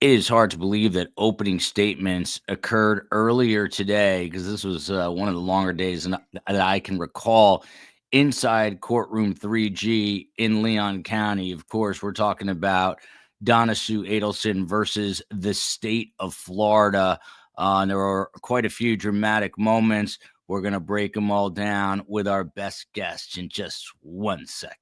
It is hard to believe that opening statements occurred earlier today because this was one of the longer days that I can recall inside Courtroom 3G in Leon County. Of course, we're talking about Donna Sue Adelson versus the state of Florida. And there were quite a few dramatic moments. We're going to break them all down with our best guests in just 1 second.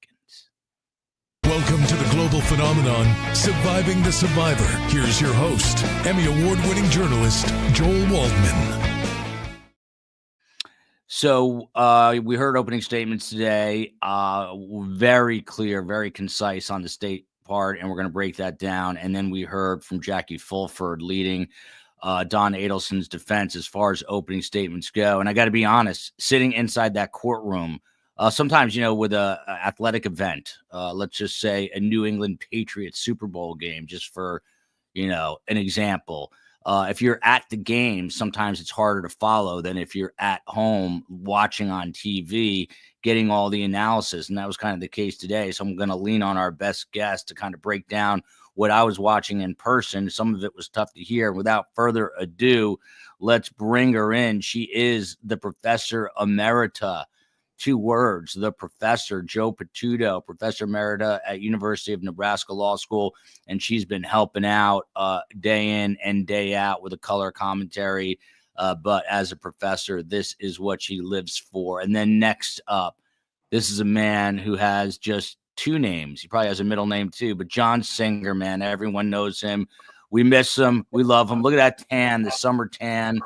Welcome to the global phenomenon, Surviving the Survivor. Here's your host, Emmy Award-winning journalist, Joel Waldman. So we heard opening statements today, very clear, very concise on the state part, and we're going to break that down. And then we heard from Jackie Fulford leading Don Adelson's defense as far as opening statements go. And I got to be honest, sitting inside that courtroom, sometimes, with a athletic event, let's just say a New England Patriots Super Bowl game, just for, an example. If you're at the game, sometimes it's harder to follow than if you're at home watching on TV, getting all the analysis. And that was kind of the case today. So I'm going to lean on our best guest to kind of break down what I was watching in person. Some of it was tough to hear. Without further ado, let's bring her in. She is the Professor Emerita. 2 words, the professor, Jo Patudo, Professor Emerita at University of Nebraska Law School, and she's been helping out day in and day out with a color commentary. But as a professor, this is what she lives for. And then next up, this is a man who has just 2 names. He probably has a middle name too, but John Singer, man, everyone knows him. We miss him. We love him. Look at that tan, the summer tan.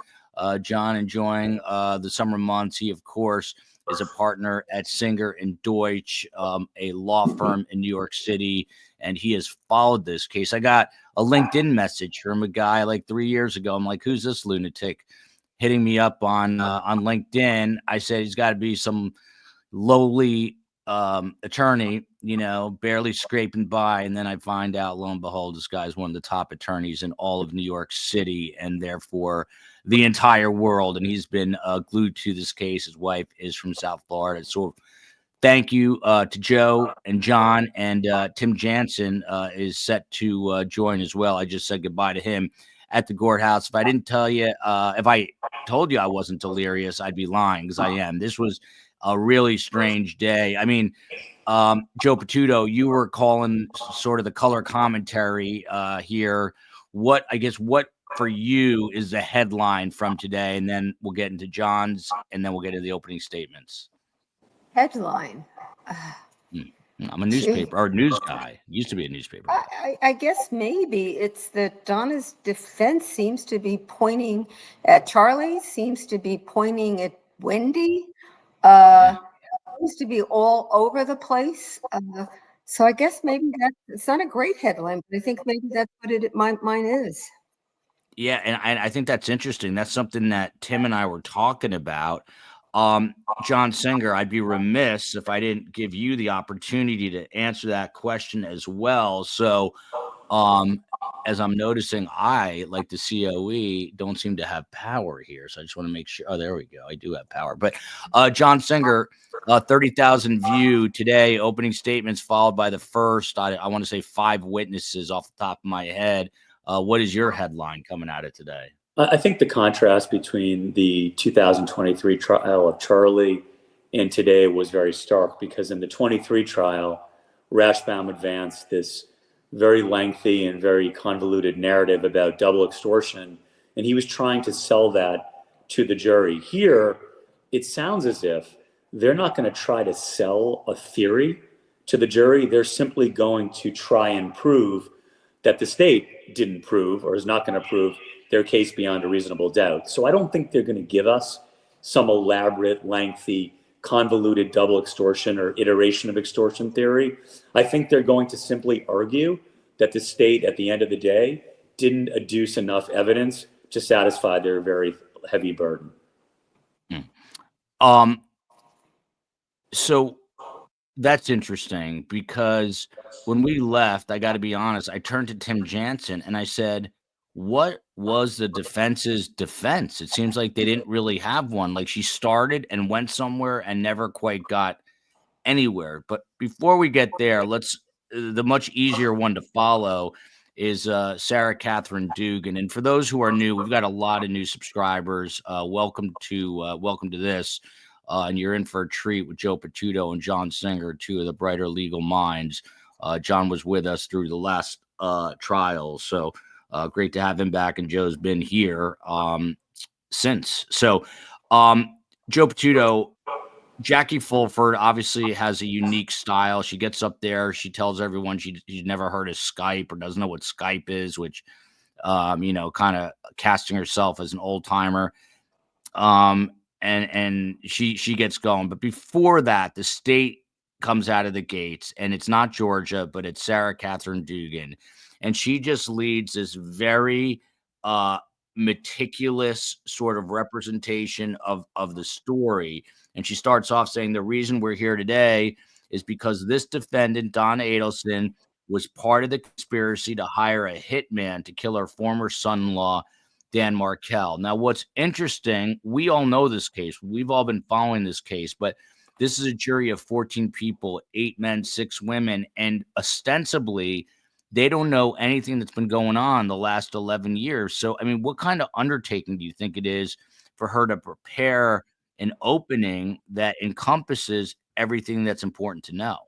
John enjoying the summer months. He, of course, is a partner at Singer and Deutsch, a law firm in New York City, and he has followed this case. I got a LinkedIn message from a guy like 3 years ago. I'm like, who's this lunatic hitting me up on LinkedIn? I said he's got to be some lowly attorney, barely scraping by. And then I find out, lo and behold, this guy's one of the top attorneys in all of New York City and therefore the entire world. And he's been glued to this case. His wife is from South Florida. So thank you to Joe and John, and Tim Jansen is set to join as well. I just said goodbye to him at the courthouse. If I didn't tell you, if I told you I wasn't delirious, I'd be lying, because I am. This was a really strange day. I mean, Jo Patudo, you were calling sort of the color commentary here. What for you is the headline from today? And then we'll get into John's, and then we'll get into the opening statements. Headline. I'm a newspaper or news guy. Used to be a newspaper. I guess maybe it's that Donna's defense seems to be pointing at Charlie, seems to be pointing at Wendy, seems to be all over the place. So I guess maybe it's not a great headline, but I think maybe that's what mine is. Yeah, and I think that's interesting. That's something that Tim and I were talking about. John Singer, I'd be remiss if I didn't give you the opportunity to answer that question as well. So, as I'm noticing, I, like the COE, don't seem to have power here. So I just want to make sure. Oh, there we go. I do have power. But John Singer, 30,000 view today, opening statements followed by the first, I want to say 5 witnesses off the top of my head. What is your headline coming out of today? I think the contrast between the 2023 trial of Charlie and today was very stark, because in the 23 trial, Rashbaum advanced this very lengthy and very convoluted narrative about double extortion, and he was trying to sell that to the jury. Here, it sounds as if they're not going to try to sell a theory to the jury. They're simply going to try and prove that the state didn't prove or is not going to prove their case beyond a reasonable doubt. So I don't think they're going to give us some elaborate, lengthy, convoluted double extortion or iteration of extortion theory. I think they're going to simply argue that the state, at the end of the day, didn't adduce enough evidence to satisfy their very heavy burden. So that's interesting, because when we left, I got to be honest, I turned to Tim Jansen and I said, what was the defense's defense? It seems like they didn't really have one. Like, she started and went somewhere and never quite got anywhere. But before we get there, the much easier one to follow is Sarah Catherine Dugan. And for those who are new, we've got a lot of new subscribers. Welcome to this. And you're in for a treat with Joe Patuto and John Singer, two of the brighter legal minds. John was with us through the last trial, so great to have him back. And Joe's been here since. So, Joe Patuto, Jackie Fulford obviously has a unique style. She gets up there, she tells everyone she's never heard of Skype or doesn't know what Skype is, which, kind of casting herself as an old timer. And she gets going. But before that, the state comes out of the gates, and it's not Georgia, but it's Sarah Catherine Dugan. And she just leads this very meticulous sort of representation of the story. And she starts off saying the reason we're here today is because this defendant, Donna Adelson, was part of the conspiracy to hire a hitman to kill her former son-in-law, Dan Markel. Now, what's interesting, we all know this case. We've all been following this case, but this is a jury of 14 people, 8 men, 6 women, and ostensibly they don't know anything that's been going on the last 11 years. So, I mean, what kind of undertaking do you think it is for her to prepare an opening that encompasses everything that's important to know?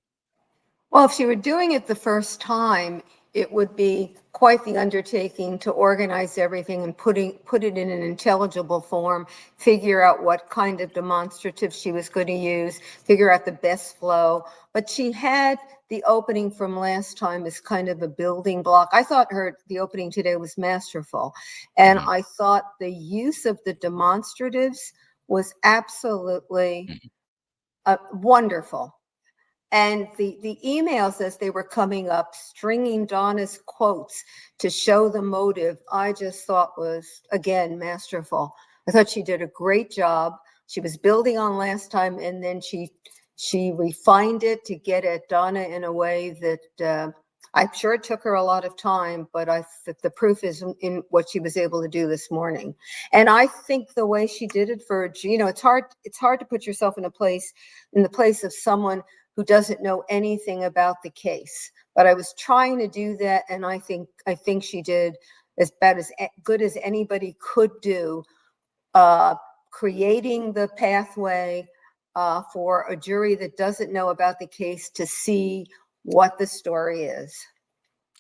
Well, if she were doing it the first time, it would be quite the undertaking to organize everything and put it in an intelligible form, figure out what kind of demonstrative she was going to use, figure out the best flow. But she had the opening from last time as kind of a building block. I thought the opening today was masterful. And I thought the use of the demonstratives was absolutely wonderful. And the emails as they were coming up, stringing Donna's quotes to show the motive, I just thought was, again, masterful. I thought she did a great job. She was building on last time, and then she refined it to get at Donna in a way that I'm sure it took her a lot of time, but the proof is in what she was able to do this morning. And I think the way she did it it's hard to put yourself in the place of someone who doesn't know anything about the case. But I was trying to do that, and I think she did as good as anybody could do, creating the pathway for a jury that doesn't know about the case to see what the story is.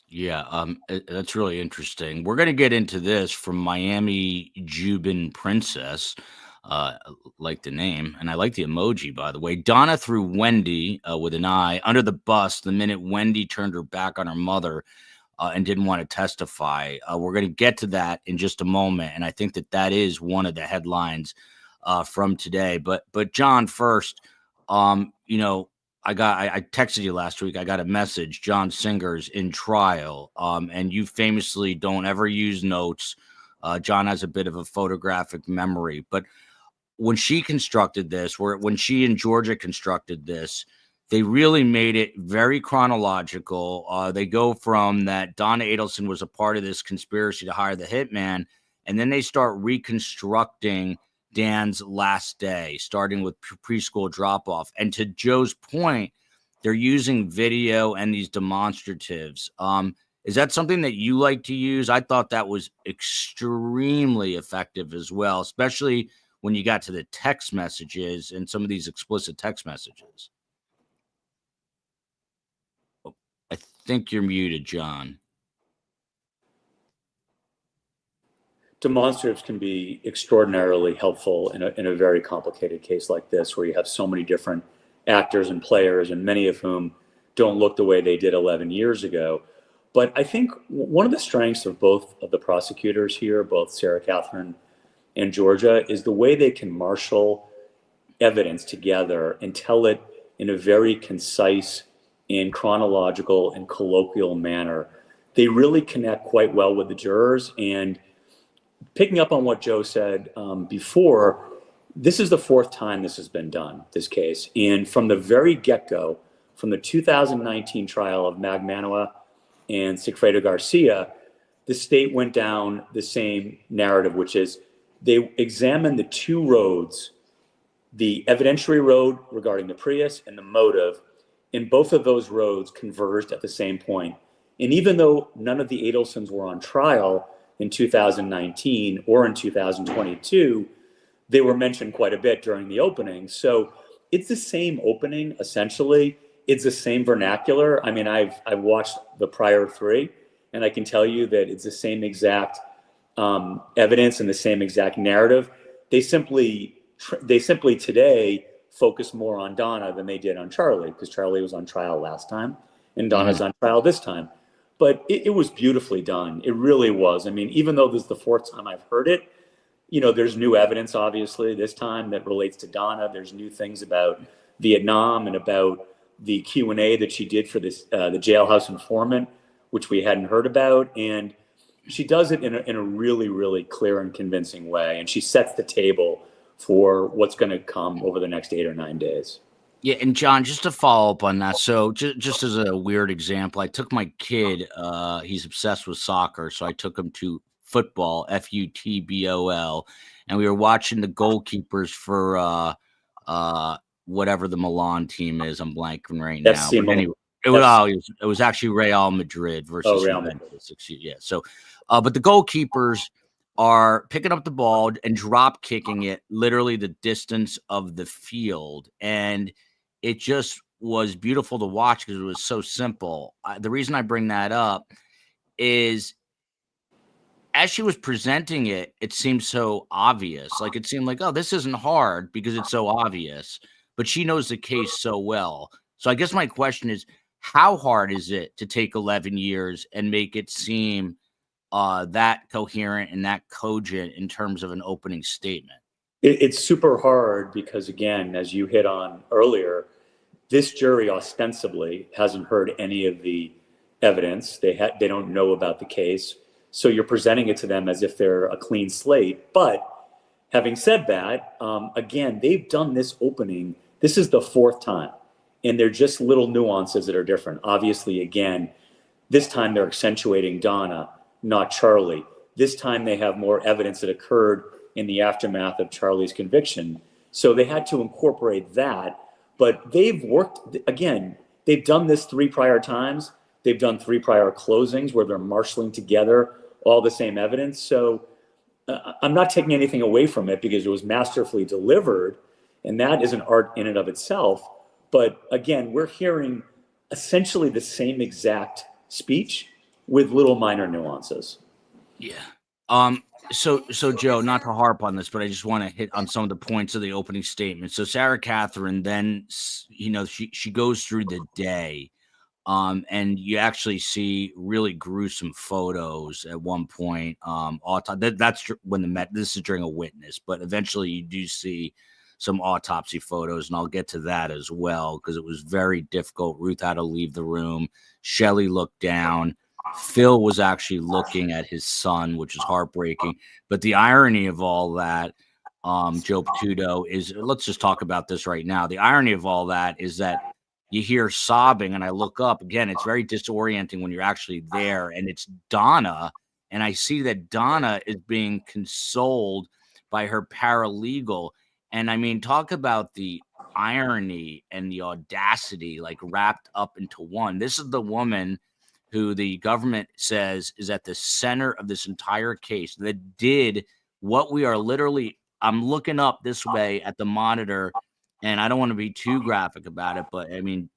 Yeah, that's really interesting. We're going to get into this from Miami Jubin Princess. Like the name, and I like the emoji, by the way. Donna threw Wendy with an I under the bus the minute Wendy turned her back on her mother and didn't want to testify. We're going to get to that in just a moment, and I think that is one of the headlines from today. But John, first, I texted you last week. I got a message. John Singer's in trial, and you famously don't ever use notes. John has a bit of a photographic memory, but when she constructed this, when she and Georgia constructed this, they really made it very chronological. They go from that Donna Adelson was a part of this conspiracy to hire the hitman, and then they start reconstructing Dan's last day, starting with preschool drop-off. And to Joe's point, they're using video and these demonstratives. Is that something that you like to use? I thought that was extremely effective as well, especially when you got to the text messages and some of these explicit text messages. Oh, I think you're muted, John. Demonstratives can be extraordinarily helpful in a very complicated case like this, where you have so many different actors and players, and many of whom don't look the way they did 11 years ago. But I think one of the strengths of both of the prosecutors here, both Sarah Catherine and Georgia, is the way they can marshal evidence together and tell it in a very concise and chronological and colloquial manner. They really connect quite well with the jurors. And picking up on what Joe said before, this is the 4th time this has been done, this case. And from the very get-go, from the 2019 trial of Magmanua and Sigfredo Garcia, the state went down the same narrative, which is they examined the 2 roads, the evidentiary road regarding the Prius and the motive, and both of those roads converged at the same point. And even though none of the Adelsons were on trial in 2019 or in 2022, they were mentioned quite a bit during the opening. So it's the same opening, essentially. It's the same vernacular. I mean, I've watched the prior three, and I can tell you that it's the same exact evidence and the same exact narrative. They simply today focus more on Donna than they did on Charlie, because Charlie was on trial last time and Donna's on trial this time. But it was beautifully done. It really was. I mean, even though this is the fourth time I've heard it, you know, there's new evidence, obviously, this time that relates to Donna. There's new things about Vietnam and about the Q&A that she did for this, the jailhouse informant, which we hadn't heard about. And she does it in a really, really clear and convincing way. And she sets the table for what's going to come over the next 8 or 9 days. Yeah, and John, just to follow up on that, so just as a weird example, I took my kid, he's obsessed with soccer, so I took him to football, FUTBOL, and we were watching the goalkeepers for whatever the Milan team is. I'm blanking right now. But anyway, it was actually Real Madrid versus Juventus. Yeah. So, but the goalkeepers are picking up the ball and drop kicking it literally the distance of the field, and it just was beautiful to watch because it was so simple. The reason I bring that up is, as she was presenting it, it seemed so obvious. Like, it seemed like, oh, this isn't hard because it's so obvious, but she knows the case so well. So I guess my question is, how hard is it to take 11 years and make it seem that coherent and that cogent in terms of an opening statement? It's super hard because, again, as you hit on earlier, this jury ostensibly hasn't heard any of the evidence. They don't know about the case. So you're presenting it to them as if they're a clean slate. But having said that, again, they've done this opening. This is the fourth time. And they're just little nuances that are different. Obviously, again, this time they're accentuating Donna, not Charlie. This time they have more evidence that occurred in the aftermath of Charlie's conviction. So they had to incorporate that. But they've worked, again, they've done this 3 prior times. They've done 3 prior closings where they're marshaling together all the same evidence. So I'm not taking anything away from it because it was masterfully delivered. And that is an art in and of itself. But again, we're hearing essentially the same exact speech with little minor nuances. Yeah. So Joe, not to harp on this, but I just want to hit on some of the points of the opening statement. So Sarah Catherine, then, you know, she goes through the day, and you actually see really gruesome photos at one point. That's when this is during a witness, but eventually you do see some autopsy photos, and I'll get to that as well because it was very difficult. Ruth had to leave the room. Shelley looked down. Phil was actually looking at his son, which is heartbreaking. But the irony of all that, Joe Patuto, is, let's just talk about this right now. The irony of all that is that you hear sobbing, and I look up. Again, it's very disorienting when you're actually there, and it's Donna, and I see that Donna is being consoled by her paralegal. And I mean, talk about the irony and the audacity, like, wrapped up into one. This is the woman who the government says is at the center of this entire case, that did what we are literally, I'm looking up this way at the monitor, and I don't want to be too graphic about it, but I mean,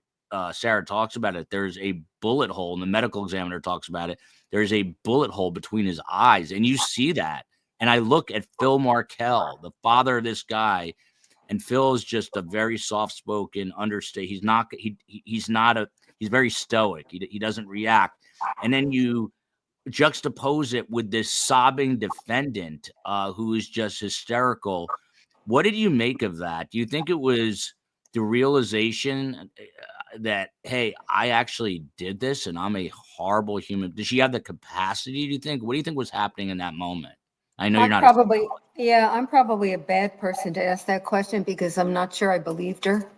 Sarah talks about it. There's a bullet hole, and the medical examiner talks about it. There's a bullet hole between his eyes, and you see that. And I look at Phil Markel, the father of this guy, and Phil is just a very soft-spoken, understated. He's very stoic. He doesn't react. And then you juxtapose it with this sobbing defendant who is just hysterical. What did you make of that? Do you think it was the realization that, hey, I actually did this and I'm a horrible human? Does she have the capacity, do you think? What do you think was happening in that moment? I know you're not. I'm probably a bad person to ask that question because I'm not sure I believed her.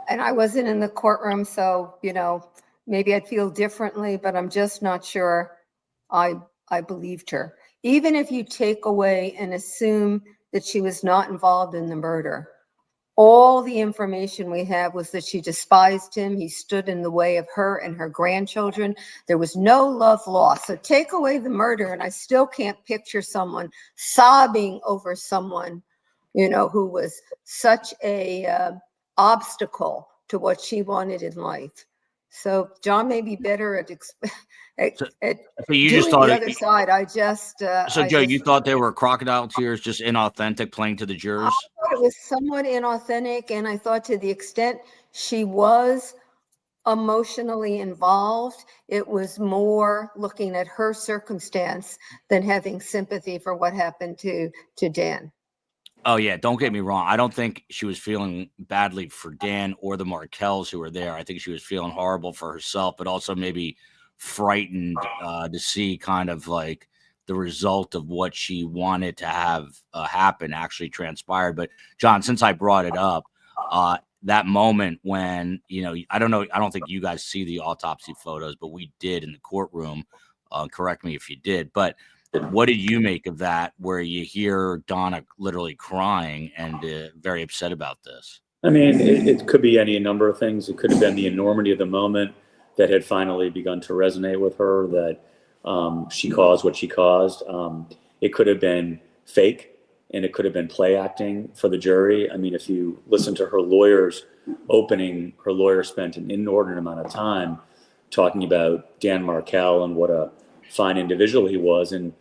And I wasn't in the courtroom, so, you know, maybe I'd feel differently, but I'm just not sure I believed her. Even if you take away and assume that she was not involved in the murder, All the information we have was that she despised him. He stood in the way of her and her grandchildren. There was no love lost. So take away the murder, and I still can't picture someone sobbing over someone, who was such a obstacle to what she wanted in life. So John may be better at So you doing just thought the other side. Joe, you thought they were crocodile tears, just inauthentic, playing to the I jurors? thought it was somewhat inauthentic, and I thought to the extent she was emotionally involved, it was more looking at her circumstance than having sympathy for what happened to Dan. Oh yeah, don't get me wrong. I don't think she was feeling badly for Dan or the Markells who were there. I think she was feeling horrible for herself, but also maybe frightened to see kind of like the result of what she wanted to have happen actually transpired. But John, since I brought it up, that moment when, I don't know, I don't think you guys see the autopsy photos, but we did in the courtroom. Correct me if you did, but what did you make of that, where you hear Donna literally crying and very upset about this? I mean, it could be any number of things. It could have been the enormity of the moment that had finally begun to resonate with her, that she caused what she caused. It could have been fake, and it could have been play acting for the jury. I mean, if you listen to her lawyer's opening, her lawyer spent an inordinate amount of time talking about Dan Markel and what a fine individual he was, and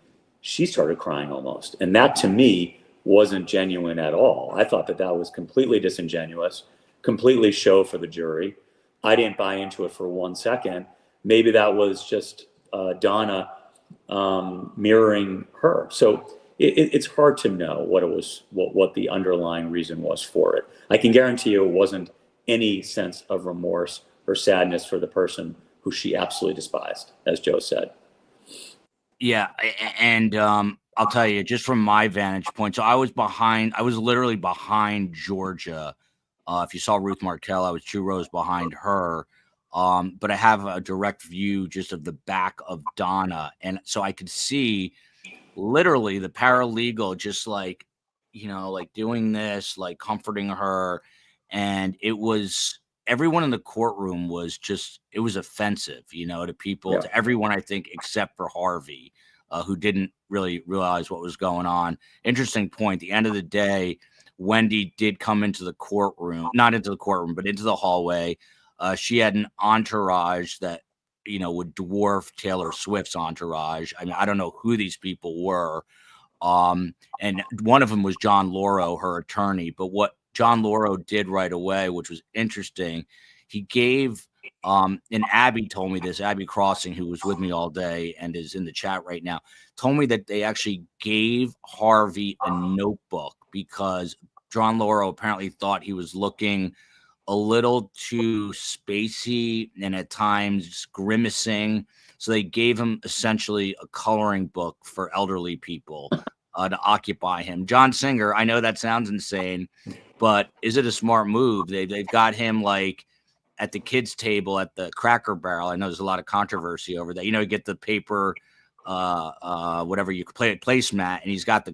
she started crying almost. And that, to me, wasn't genuine at all. I thought that was completely disingenuous, completely show for the jury. I didn't buy into it for 1 second. Maybe that was just Donna mirroring her. So it's hard to know what the underlying reason was for it. I can guarantee you it wasn't any sense of remorse or sadness for the person who she absolutely despised, as Joe said. Yeah, and I'll tell you, just from my vantage point, so I was literally behind Georgia. If you saw Ruth Markel, I was 2 rows behind her. But I have a direct view just of the back of Donna. And so I could see literally the paralegal just like doing this, like comforting her. And it was, everyone in the courtroom was just, it was offensive, to people, to everyone, I think, except for Harvey, who didn't really realize what was going on. Interesting point. The end of the day, Wendy did come into the courtroom, not into the courtroom, but into the hallway. She had an entourage that, would dwarf Taylor Swift's entourage. I mean, I don't know who these people were. And one of them was John Lauro, her attorney. But what John Lauro did right away, which was interesting, he gave, and Abby told me this, Abby Crossing, who was with me all day and is in the chat right now, told me that they actually gave Harvey a notebook because John Lauro apparently thought he was looking a little too spacey and at times grimacing. So they gave him essentially a coloring book for elderly people to occupy him. John Singer, I know that sounds insane, but is it a smart move? They've got him like at the kids' table at the Cracker Barrel. I know there's a lot of controversy over that. You get the paper, whatever you play placemat, and he's got the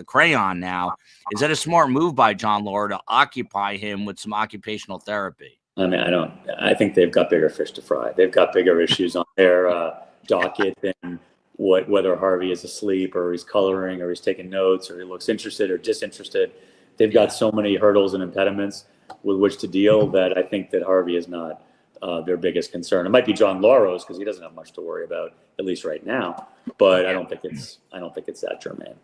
crayon now. Is that a smart move by John Lauro to occupy him with some occupational therapy? I mean, I think they've got bigger fish to fry. They've got bigger issues on their docket than whether Harvey is asleep or he's coloring or he's taking notes or he looks interested or disinterested. They've got so many hurdles and impediments with which to deal that I think that Harvey is not their biggest concern. It might be John Lauro's because he doesn't have much to worry about, at least right now. But I don't think it's that germane.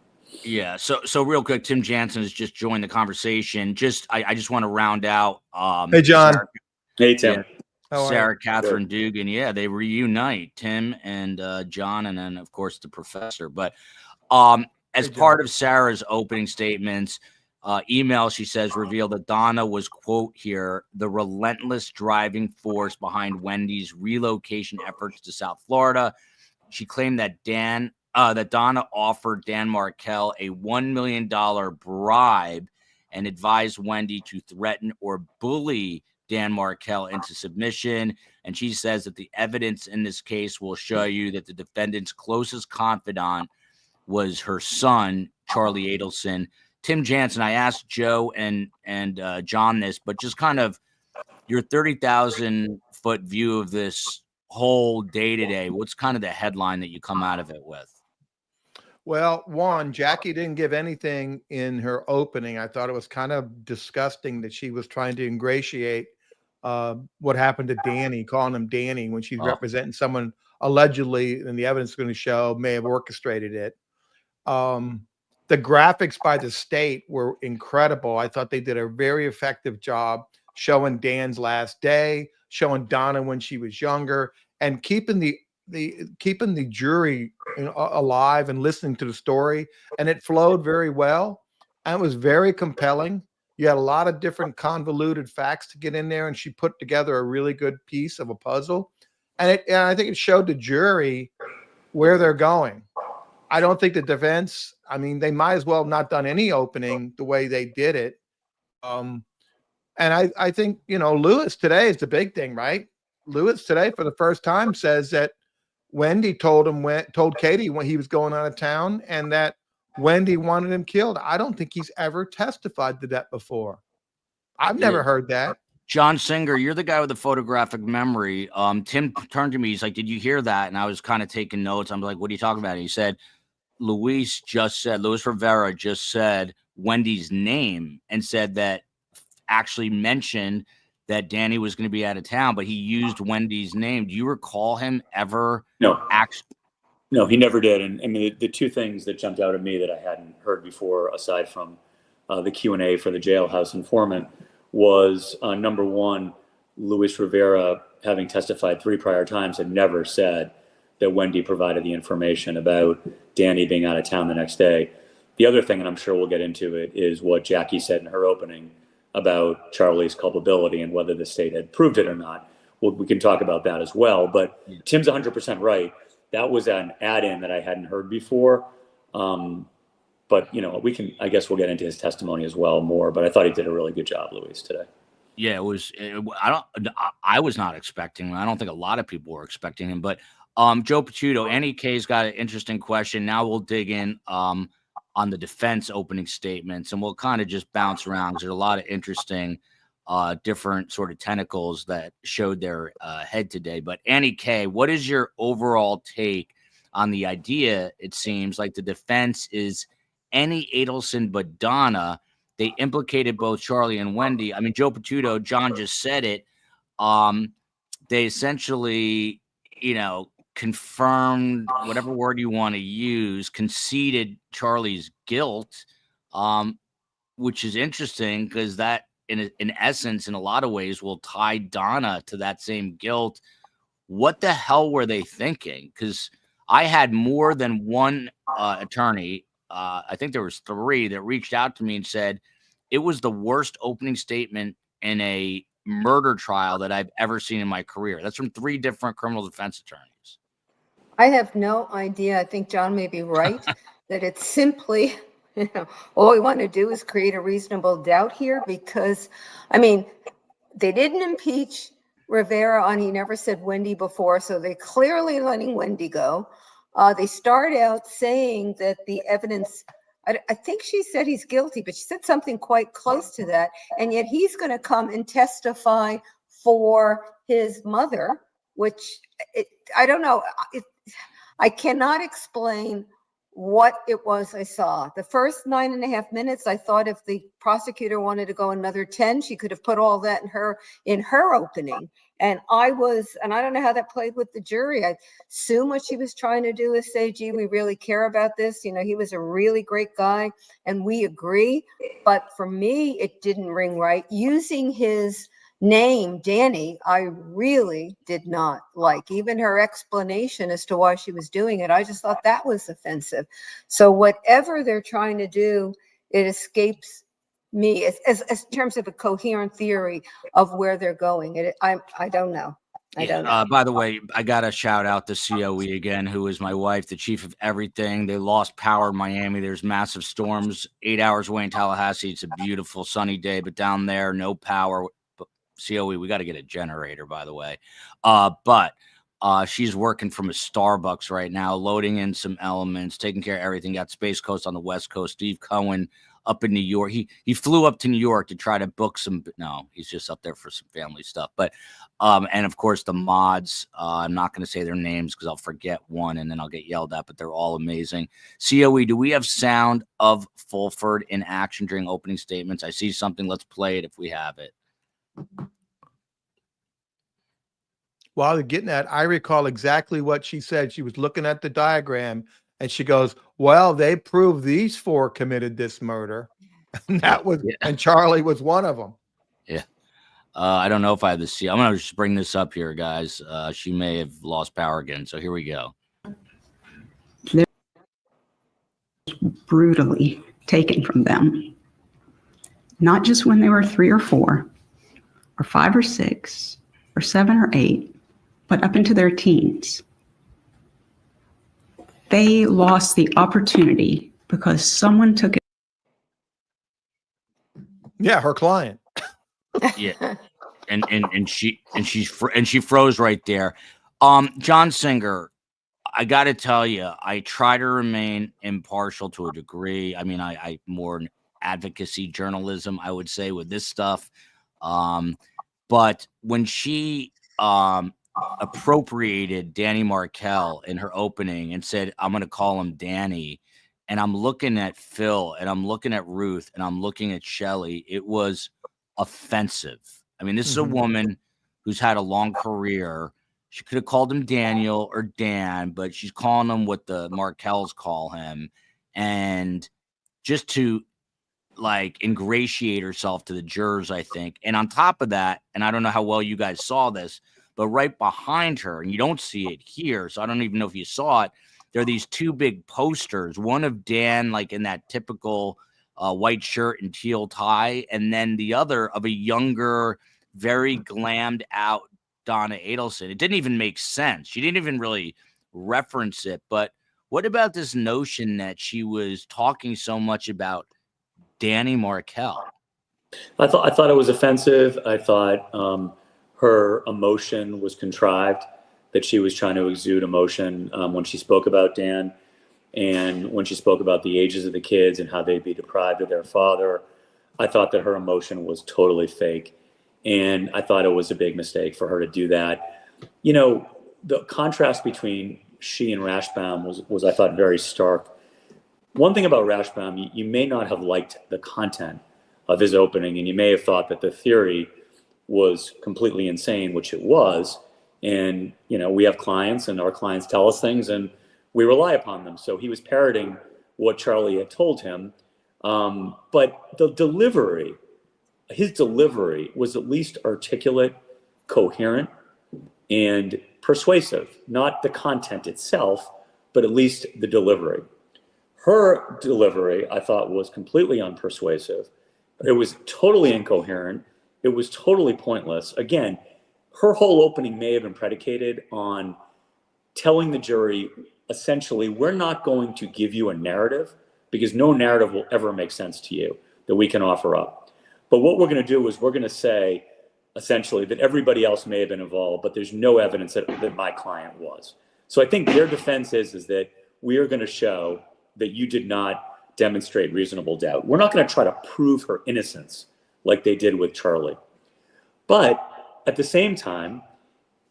Yeah. So real quick, Tim Jansen has just joined the conversation. I just want to round out. Hey, John. Hey, Tim. Yeah, Sarah Catherine Dugan. Yeah, they reunite, Tim and John, and then of course the professor. But as part of Sarah's opening statements, email, she says, revealed that Donna was, quote here, the relentless driving force behind Wendy's relocation efforts to South Florida. She claimed that Donna offered Dan Markel a $1 million bribe and advised Wendy to threaten or bully Dan Markel into submission. And she says that the evidence in this case will show you that the defendant's closest confidant was her son, Charlie Adelson. Tim Jansen, I asked Joe and John this, but just kind of your 30,000-foot view of this whole day today. What's kind of the headline that you come out of it with? Well, one, Jackie didn't give anything in her opening. I thought it was kind of disgusting that she was trying to ingratiate what happened to Danny, calling him Danny when she's representing someone allegedly, and the evidence is going to show, may have orchestrated it. The graphics by the state were incredible. I thought they did a very effective job showing Dan's last day, showing Donna when she was younger, and keeping the jury alive and listening to the story. And it flowed very well, and it was very compelling. You had a lot of different convoluted facts to get in there, and she put together a really good piece of a puzzle. And I think it showed the jury where they're going. I don't think the defense, I mean, they might as well have not done any opening the way they did it. And I think, Lewis today is the big thing, right? Lewis today for the first time says that Wendy told Katie when he was going out of town, and that Wendy wanted him killed. I don't think he's ever testified to that before. I've never heard that. John Singer, you're the guy with the photographic memory. Tim turned to me. He's like, "Did you hear that?" And I was kind of taking notes. I'm like, "What are you talking about?" And he said, Luis Rivera just said Wendy's name and said that actually mentioned that Danny was going to be out of town, but he used Wendy's name. Do you recall him ever? No, he never did. And I mean, the two things that jumped out at me that I hadn't heard before, aside from the Q&A for the jailhouse informant, was number one, Luis Rivera, having testified 3 prior times, had never said that Wendy provided the information about Danny being out of town the next day. The other thing, and I'm sure we'll get into it, is what Jackie said in her opening about Charlie's culpability and whether the state had proved it or not. Well, we can talk about that as well. But Tim's 100% right. That was an add-in that I hadn't heard before. But I guess we'll get into his testimony as well more. But I thought he did a really good job, Luis, today. Yeah, it was. I was not expecting him. I don't think a lot of people were expecting him. But Joe Picciuto, NEK's got an interesting question. Now we'll dig in on the defense opening statements, and we'll kind of just bounce around because there's a lot of interesting different sort of tentacles that showed their head today. But NEK, what is your overall take on the idea? It seems like the defense is any Adelson but Donna. They implicated both Charlie and Wendy. I mean, Joe Picciuto, John just said it. They essentially, confirmed, whatever word you want to use, conceded Charlie's guilt, which is interesting because that, in essence, in a lot of ways, will tie Donna to that same guilt. What the hell were they thinking? Because I had more than one attorney, I think there was 3, that reached out to me and said it was the worst opening statement in a murder trial that I've ever seen in my career. That's from 3 different criminal defense attorneys. I have no idea. I think John may be right that it's simply, all we want to do is create a reasonable doubt here because, I mean, they didn't impeach Rivera on he never said Wendy before, so they're clearly letting Wendy go. They start out saying that the evidence, I think she said he's guilty, but she said something quite close to that, and yet he's going to come and testify for his mother, which I don't know. I cannot explain what it was I saw. The first 9.5 minutes, I thought if the prosecutor wanted to go another 10, she could have put all that in her opening. And I don't know how that played with the jury. I assume what she was trying to do is say, gee, we really care about this. He was a really great guy and we agree. But for me, it didn't ring right. Using his name, Danny, I really did not like. Even her explanation as to why she was doing it, I just thought that was offensive. So whatever they're trying to do, it escapes me as in terms of a coherent theory of where they're going. I don't know. I don't know. By the way, I got to shout out the COE again, who is my wife, the chief of everything. They lost power in Miami. There's massive storms 8 hours away in Tallahassee. It's a beautiful sunny day, but down there, no power. COE, we got to get a generator, by the way. But she's working from a Starbucks right now, loading in some elements, taking care of everything. Got Space Coast on the West Coast. Steve Cohen up in New York. He flew up to New York to try to book some. No, he's just up there for some family stuff. But and of course the mods. I'm not going to say their names because I'll forget one and then I'll get yelled at. But they're all amazing. COE, do we have sound of Fulford in action during opening statements? I see something. Let's play it if we have it. While you're getting that, I recall exactly what she said. She was looking at the diagram and she goes, well, they proved these 4 committed this murder. And that was, and Charlie was one of them. Yeah. I don't know if I have the C. I'm going to just bring this up here, guys. She may have lost power again. So here we go. They're brutally taken from them. Not just when they were 3 or 4 or 5 or 6 or 7 or 8, but up into their teens. They lost the opportunity because someone took it. Yeah, her client. Yeah, and she froze right there. John Singer, I got to tell you, I try to remain impartial to a degree. I mean, I more advocacy journalism, I would say, with this stuff. But when she appropriated Danny Markel in her opening and said, I'm going to call him Danny, and I'm looking at Phil and I'm looking at Ruth and I'm looking at Shelley, it was offensive. I mean, this is a woman who's had a long career. She could have called him Daniel or Dan, but she's calling him what the Markels call him. And just to like ingratiate herself to the jurors, I think. And on top of that, and I don't know how well you guys saw this, but right behind her, and you don't see it here, so I don't even know if you saw it, there are these 2 big posters, one of Dan, like in that typical white shirt and teal tie, and then the other of a younger, very glammed out Donna Adelson. It didn't even make sense. She didn't even really reference it. But what about this notion that she was talking so much about Danny Markel? I thought it was offensive. I thought her emotion was contrived, that she was trying to exude emotion when she spoke about Dan and when she spoke about the ages of the kids and how they'd be deprived of their father. I thought that her emotion was totally fake. And I thought it was a big mistake for her to do that. You know, the contrast between she and Rashbaum was I thought, very stark. One thing about Rashbaum, you may not have liked the content of his opening, and you may have thought that the theory was completely insane, which it was. And, you know, we have clients and our clients tell us things and we rely upon them. So he was parroting what Charlie had told him. But his delivery was at least articulate, coherent, and persuasive. Not the content itself, but at least the delivery. Her delivery, I thought, was completely unpersuasive. It was totally incoherent. It was totally pointless. Again, her whole opening may have been predicated on telling the jury, essentially, we're not going to give you a narrative because no narrative will ever make sense to you that we can offer up. But what we're going to do is we're going to say, essentially, that everybody else may have been involved, but there's no evidence that my client was. So I think their defense is that we are going to show that you did not demonstrate reasonable doubt. We're not going to try to prove her innocence like they did with Charlie. But at the same time,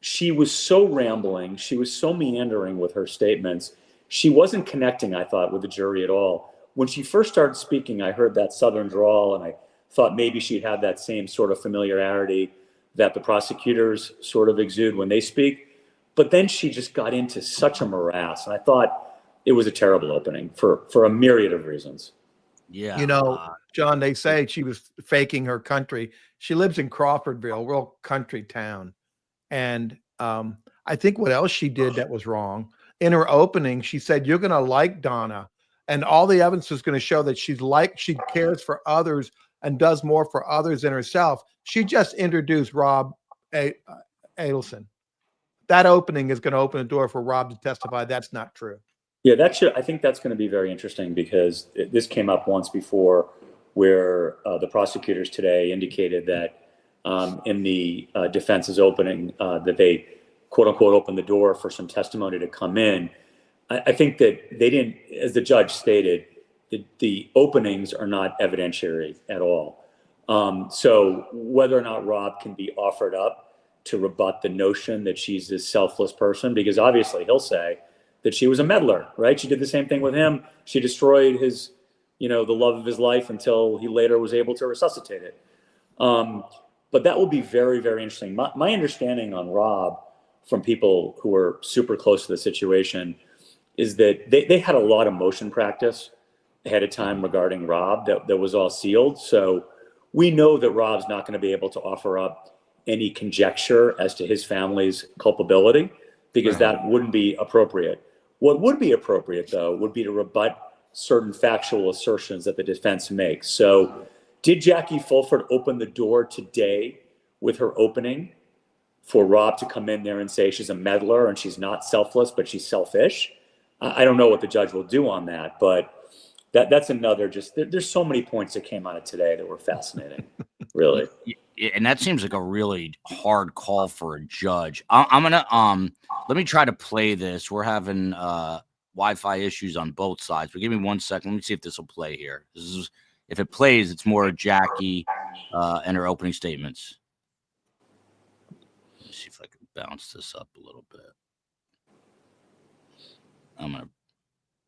she was so rambling, she was so meandering with her statements. She wasn't connecting, I thought, with the jury at all. When she first started speaking, I heard that Southern drawl, and I thought maybe she'd have that same sort of familiarity that the prosecutors sort of exude when they speak. But then she just got into such a morass, and I thought it was a terrible opening for a myriad of reasons. Yeah. You know, John, they say she was faking her country. She lives in Crawfordville, real country town. And I think what else she did that was wrong, in her opening, she said, you're going to like Donna. And all the evidence is going to show that she cares for others and does more for others than herself. She just introduced Rob Adelson. That opening is going to open the door for Rob to testify. That's not true. Yeah, I think that's going to be very interesting because this came up once before where the prosecutors today indicated that in the defense's opening that they, quote unquote, opened the door for some testimony to come in. I think that they didn't, as the judge stated, the openings are not evidentiary at all. So whether or not Rob can be offered up to rebut the notion that she's this selfless person, because obviously he'll say that she was a meddler, right? She did the same thing with him. She destroyed his, the love of his life until he later was able to resuscitate it. But that will be very, very interesting. My understanding on Rob from people who were super close to the situation is that they had a lot of motion practice ahead of time regarding Rob that was all sealed. So we know that Rob's not going to be able to offer up any conjecture as to his family's culpability, because that wouldn't be appropriate. What would be appropriate, though, would be to rebut certain factual assertions that the defense makes. So did Jackie Fulford open the door today with her opening for Rob to come in there and say she's a meddler and she's not selfless, but she's selfish? I don't know what the judge will do on that, but that's another there's so many points that came out of today that were fascinating, really. And that seems like a really hard call for a judge. I'm gonna let me try to play this. We're having Wi-Fi issues on both sides, but give me 1 second. Let me see if this will play here. If it plays, it's more Jackie and her opening statements. Let me see if I can bounce this up a little bit.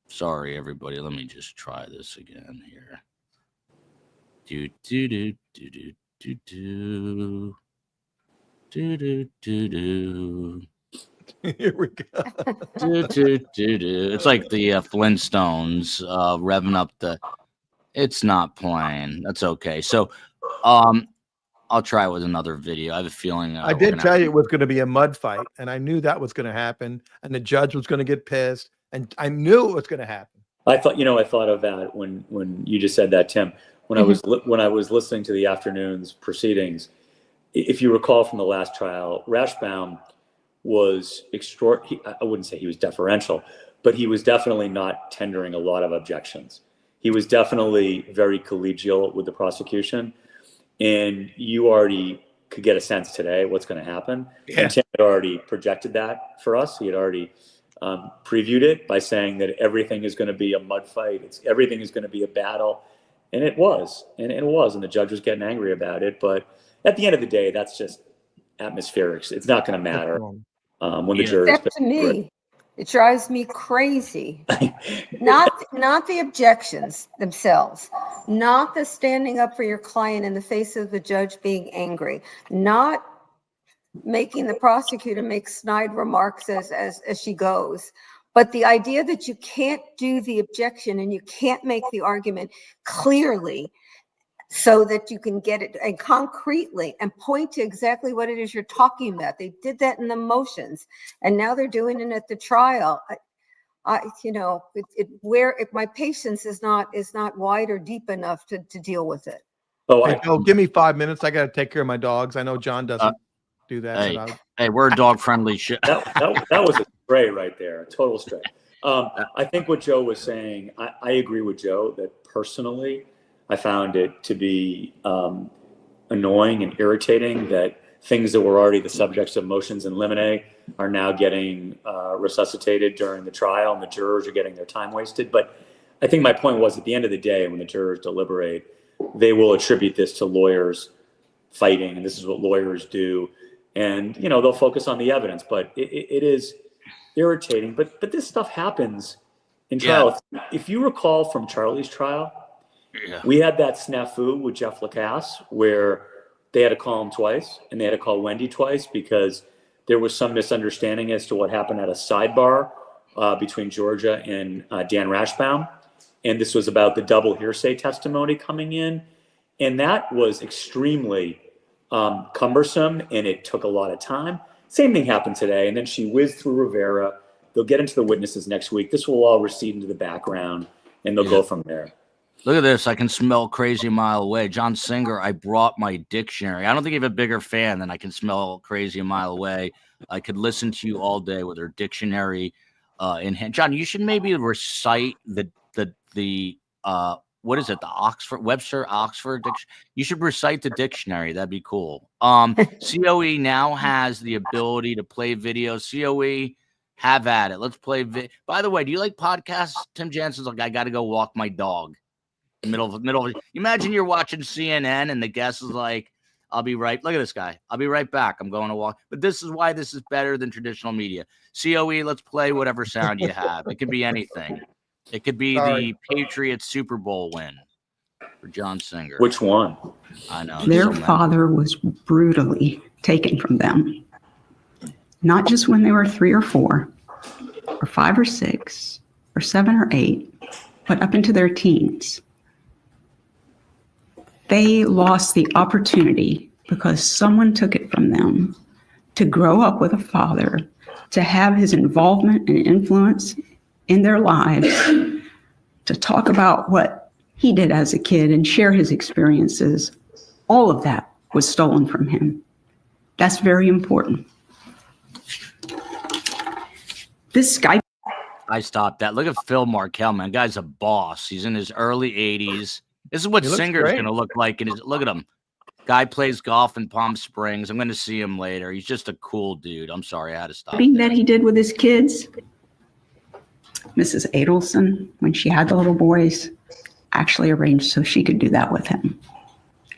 Sorry, everybody. Let me just try this again here. Do do do do do do do do do do do. Here we go. It's like the Flintstones revving up the. It's not playing. That's okay. So, I'll try it with another video. I have a feeling. I did tell you it was going to be a mud fight, and I knew that was going to happen, and the judge was going to get pissed, and I knew it was going to happen. I thought of that when you just said that, Tim. When I was listening to the afternoon's proceedings, if you recall from the last trial, Rashbaum was I wouldn't say he was deferential, but he was definitely not tendering a lot of objections. He was definitely very collegial with the prosecution, and you already could get a sense today what's going to happen. Yeah. And Tim had already projected that for us. He had already previewed it by saying that everything is going to be a mud fight. Everything is going to be a battle. And it was, and the judge was getting angry about it. But at the end of the day, that's just atmospherics. It's not going to matter when the jury. Except to me, it drives me crazy. not the objections themselves, not the standing up for your client in the face of the judge being angry, not making the prosecutor make snide remarks as she goes. But the idea that you can't do the objection and you can't make the argument clearly so that you can get it and concretely and point to exactly what it is you're talking about. They did that in the motions, and now they're doing it at the trial. If my patience is not wide or deep enough to deal with it. Give me 5 minutes. I got to take care of my dogs. I know John doesn't do that. Hey, we're a dog-friendly show. that was a stray right there, a total stray. I think what Joe was saying, I agree with Joe that personally, I found it to be annoying and irritating that things that were already the subjects of motions in limine are now getting resuscitated during the trial, and the jurors are getting their time wasted. But I think my point was, at the end of the day, when the jurors deliberate, they will attribute this to lawyers fighting, and this is what lawyers do. And, they'll focus on the evidence, but it is irritating. But this stuff happens in trial. Yeah. If you recall from Charlie's trial, we had that snafu with Jeff Lacasse where they had to call him twice and they had to call Wendy twice because there was some misunderstanding as to what happened at a sidebar between Georgia and Dan Rashbaum. And this was about the double hearsay testimony coming in. And that was extremely cumbersome, and it took a lot of time. Same thing happened today. And then she whizzed through Rivera. They'll get into the witnesses next week. This will all recede into the background, and they'll go from there. Look at this. I can smell crazy a mile away. John Singer, I brought my dictionary. I don't think you have a bigger fan than I can smell crazy a mile away. I could listen to you all day with her dictionary in hand. John, you should maybe recite the what is it? The Webster Oxford dictionary. You should recite the dictionary. That'd be cool. COE now has the ability to play video. COE, Have at it. Let's play. By the way, do you like podcasts? Tim Jansen's like, I got to go walk my dog. Middle of. Imagine you're watching CNN and the guest is like, I'll be right. Look at this guy. I'll be right back. I'm going to walk. But this is why this is better than traditional media. COE, let's play whatever sound you have. It could be anything. It could be the Patriots Super Bowl win for John Singer. Which one? I know. Their father was brutally taken from them. Not just when they were 3 or 4, or 5 or 6, or 7 or 8, but up into their teens. They lost the opportunity because someone took it from them to grow up with a father, to have his involvement and influence in their lives, to talk about what he did as a kid and share his experiences. All of that was stolen from him. That's very important. This Skype. I stopped that. Look at Phil Markel, man. Guy's a boss. He's in his early 80s. This is what Singer's going to look like. Look at him. Guy plays golf in Palm Springs. I'm going to see him later. He's just a cool dude. I'm sorry, I had to stop. That he did with his kids. Mrs. Adelson, when she had the little boys, actually arranged so she could do that with him.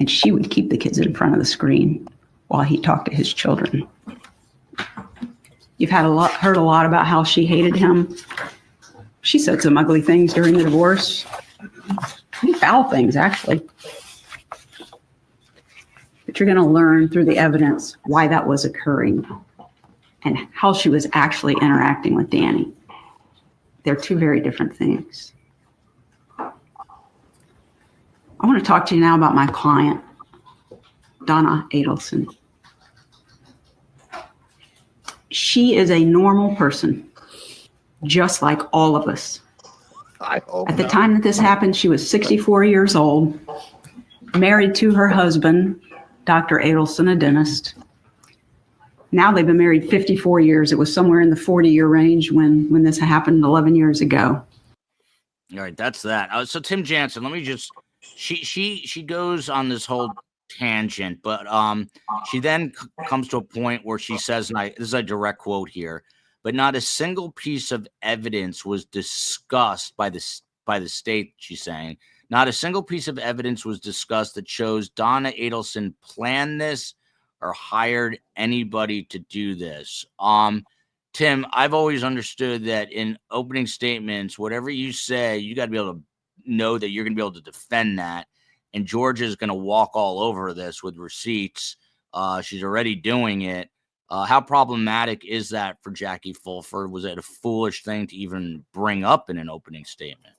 And she would keep the kids in front of the screen while he talked to his children. You've heard a lot about how she hated him. She said some ugly things during the divorce. Pretty foul things, actually. But you're going to learn through the evidence why that was occurring and how she was actually interacting with Danny. They're two very different things. I want to talk to you now about my client, Donna Adelson. She is a normal person, just like all of us. At the time that this happened, she was 64 years old, married to her husband, Dr. Adelson, a dentist. Now they've been married 54 years. It was somewhere in the 40-year range when this happened 11 years ago. All right, that's that. So Tim Jansen, let me just she goes on this whole tangent, but she then comes to a point where she says, and this is a direct quote here, but not a single piece of evidence was discussed by the state, she's saying. Not a single piece of evidence was discussed that shows Donna Adelson planned this or hired anybody to do this. Tim, I've always understood that in opening statements, whatever you say, you got to be able to know that you're going to be able to defend that. And Georgia's going to walk all over this with receipts. She's already doing it. How problematic is that for Jackie Fulford? Was it a foolish thing to even bring up in an opening statement?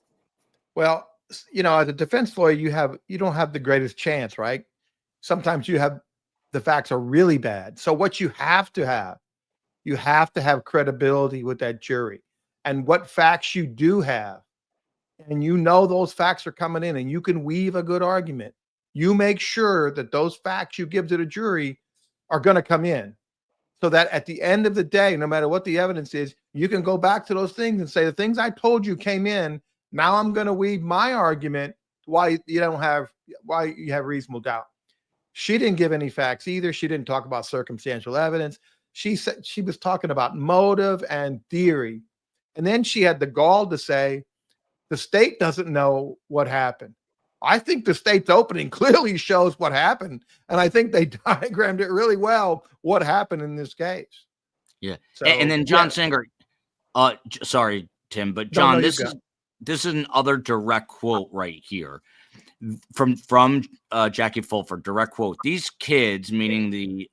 Well, as a defense lawyer, you don't have the greatest chance, right? Sometimes the facts are really bad. So what you have to have credibility with that jury, and what facts you do have. And those facts are coming in and you can weave a good argument. You make sure that those facts you give to the jury are going to come in so that at the end of the day, no matter what the evidence is, you can go back to those things and say, the things I told you came in. Now I'm going to weave my argument why you have reasonable doubt. She didn't give any facts either. She didn't talk about circumstantial evidence. She said she was talking about motive and theory. And then she had the gall to say, the state doesn't know what happened. I think the state's opening clearly shows what happened. And I think they diagrammed it really well, what happened in this case. Yeah. So, and then John Singer, sorry, Tim, but John, this is another direct quote right here from Jackie Fulford, direct quote. These kids, meaning the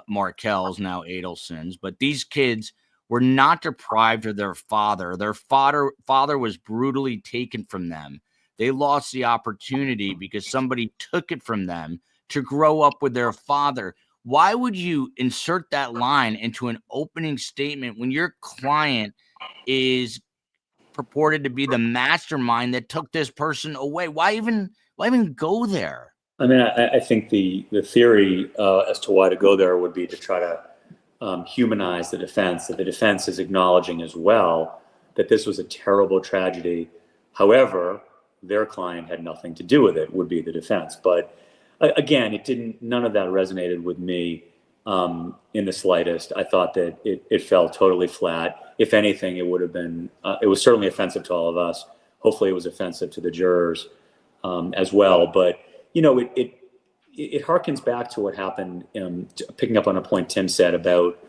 Markells, now Adelsons, but these kids were not deprived of their father. Their father was brutally taken from them. They lost the opportunity because somebody took it from them to grow up with their father. Why would you insert that line into an opening statement when your client is purported to be the mastermind that took this person away? Why even go there? I mean, I think the theory as to why to go there would be to try to humanize the defense, that the defense is acknowledging as well that this was a terrible tragedy. However, their client had nothing to do with it, would be the defense. But again, none of that resonated with me. in the slightest. I thought that it fell totally flat. If anything, it would have been, it was certainly offensive to all of us. Hopefully it was offensive to the jurors as well. But, you know, it harkens back to what happened, picking up on a point Tim said about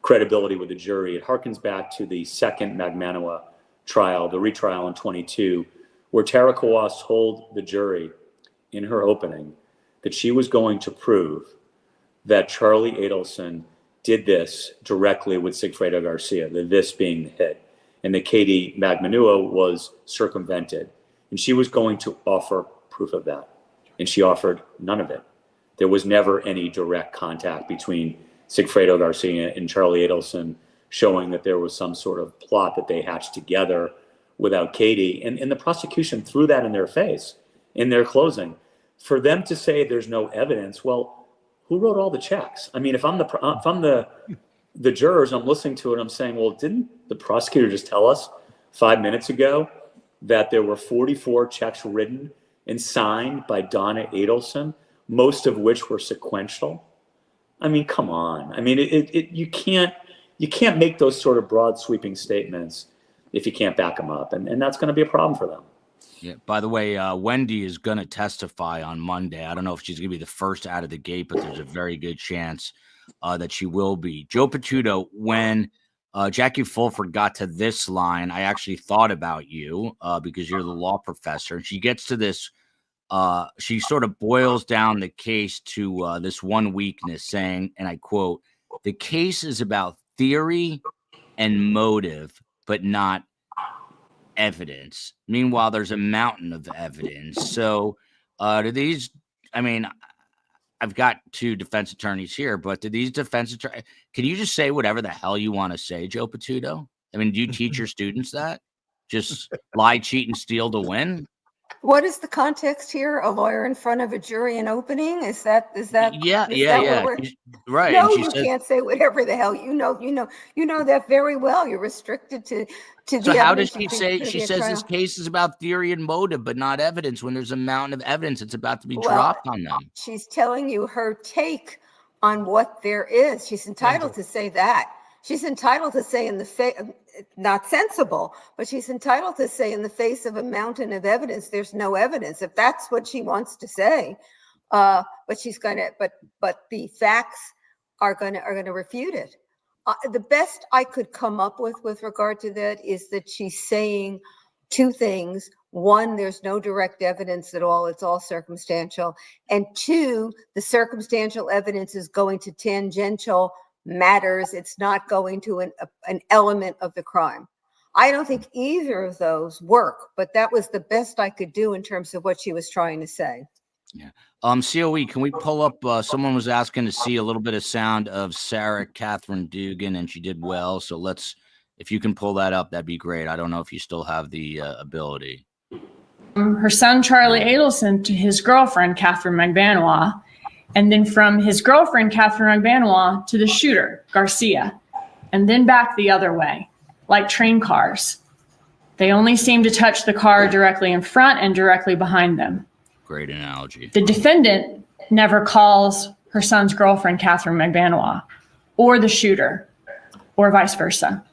credibility with the jury. It harkens back to the second Magmanua trial, the retrial in 22, where Tara Kawas told the jury in her opening that she was going to prove that Charlie Adelson did this directly with Sigfredo Garcia, the this being the hit, and that Katie Magmanua was circumvented. And she was going to offer proof of that. And she offered none of it. There was never any direct contact between Sigfredo Garcia and Charlie Adelson, showing that there was some sort of plot that they hatched together without Katie. And the prosecution threw that in their face in their closing. For them to say there's no evidence, well, who wrote all the checks? I mean, if I'm the jurors, I'm listening to it, I'm saying, well, didn't the prosecutor just tell us 5 minutes ago that there were 44 checks written and signed by Donna Adelson, most of which were sequential? I mean, come on. I mean, you can't make those sort of broad sweeping statements if you can't back them up. And that's going to be a problem for them. Yeah. By the way, Wendy is going to testify on Monday. I don't know if she's going to be the first out of the gate, but there's a very good chance that she will be. Joe Patuto, when Jackie Fulford got to this line, I actually thought about you because you're the law professor. She gets to this. She sort of boils down the case to this one weakness, saying, and I quote, "The case is about theory and motive, but not evidence. Meanwhile, there's a mountain of evidence." So do these, I mean, I've got two defense attorneys here, but do these defense attorneys, can you just say whatever the hell you want to say, Joe Patuto? I mean, do you teach your students that? Just lie, cheat, and steal to win? What is the context here? A lawyer in front of a jury in opening? Is that Yeah. Right. No, and she you said, can't say whatever the hell you know that very well. You're restricted to so the how does evidence she say? to She the says trial. this case is about theory and motive, but not evidence. When there's a mountain of evidence, it's about to be Well, dropped on them. She's telling you her take on what there is. She's entitled to say that. She's entitled to say in the face, not sensible, but she's entitled to say in the face of a mountain of evidence, there's no evidence. If that's what she wants to say, but she's gonna, but the facts are gonna refute it. The best I could come up with regard to that is that she's saying two things. One, there's no direct evidence at all. It's all circumstantial. And two, the circumstantial evidence is going to tangential matters. It's not going to an element of the crime. I don't think either of those work, but that was the best I could do in terms of what she was trying to say. Yeah. COE, can we pull up? Someone was asking to see a little bit of sound of Sarah Catherine Dugan, and she did well. So if you can pull that up, that'd be great. I don't know if you still have the ability. Her son, Charlie Adelson, to his girlfriend, Catherine Magbanua, and then from his girlfriend, Catherine Magbanua, to the shooter, Garcia, and then back the other way, like train cars. They only seem to touch the car directly in front and directly behind them. Great analogy. The defendant never calls her son's girlfriend, Catherine Magbanua, or the shooter, or vice versa.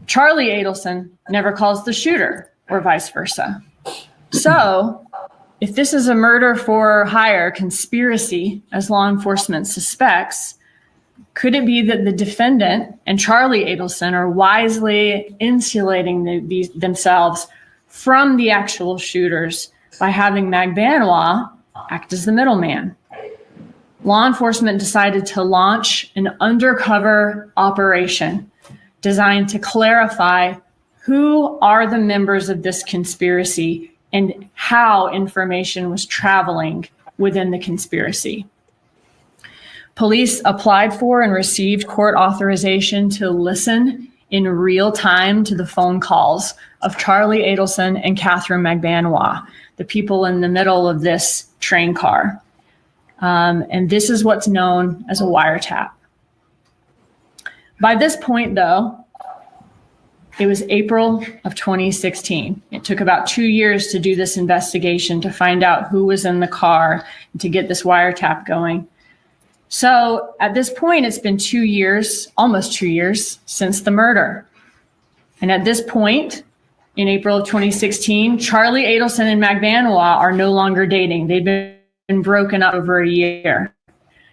Charlie Adelson never calls the shooter, or vice versa. So, if this is a murder for hire conspiracy, as law enforcement suspects, could it be that the defendant and Charlie Adelson are wisely insulating themselves from the actual shooters by having Magbanua act as the middleman? Law enforcement decided to launch an undercover operation designed to clarify who are the members of this conspiracy and how information was traveling within the conspiracy. Police applied for and received court authorization to listen in real time to the phone calls of Charlie Adelson and Catherine Magbanua, the people in the middle of this train car. And this is what's known as a wiretap. By this point, though, it was April of 2016. It took about 2 years to do this investigation to find out who was in the car and to get this wiretap going. So at this point, it's been 2 years, almost 2 years since the murder. And at this point, in April of 2016, Charlie Adelson and Magbanua are no longer dating. They've been broken up over a year.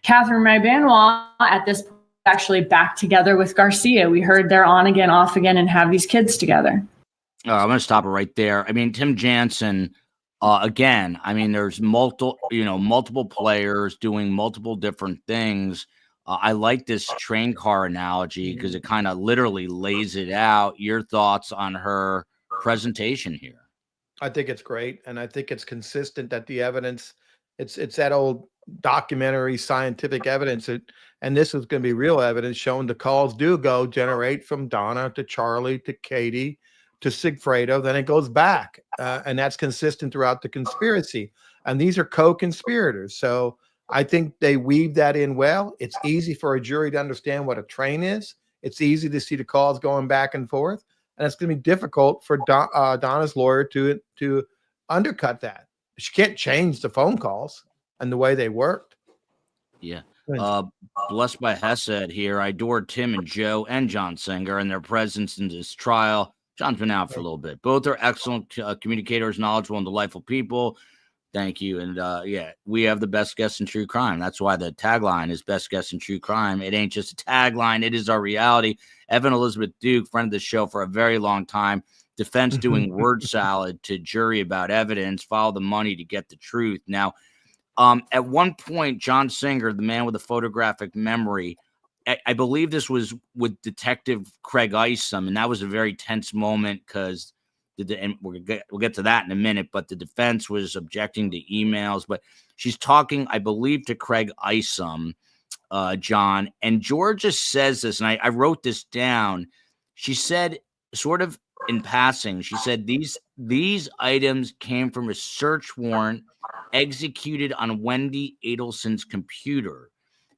Catherine Magbanua at this point is actually back together with Garcia. We heard they're on again, off again, and have these kids together. I'm going to stop it right there. I mean, Tim Jansen, again, I mean, there's multiple players doing multiple different things. I like this train car analogy because it kind of literally lays it out. Your thoughts on her presentation here? I think it's great, and I think it's consistent that the evidence, it's that old documentary scientific evidence, and this is going to be real evidence showing the calls do generate from Donna to Charlie to Katie to Sigfredo, then it goes back, and that's consistent throughout the conspiracy. And these are co-conspirators, so I think they weave that in well. It's easy for a jury to understand what a train is. It's easy to see the calls going back and forth, and it's going to be difficult for Donna's lawyer to undercut that. She can't change the phone calls and the way they worked. Yeah. Blessed by Hesed here. I adored Tim and Joe and John Singer and their presence in this trial. John's been out for a little bit. Both are excellent communicators, knowledgeable and delightful people. Thank you. And yeah, we have the best guests in true crime. That's why the tagline is best guests in true crime. It ain't just a tagline. It is our reality. Evan Elizabeth Duke, friend of the show for a very long time. Defense doing word salad to jury about evidence. Follow the money to get the truth. Now, at one point, John Singer, the man with the photographic memory, I believe this was with Detective Craig Isom, and that was a very tense moment because and we'll get to that in a minute, but the defense was objecting to emails. But she's talking, I believe, to Craig Isom, John, and Georgia says this, and I wrote this down. She said, sort of in passing, she said these items came from a search warrant executed on Wendy Adelson's computer.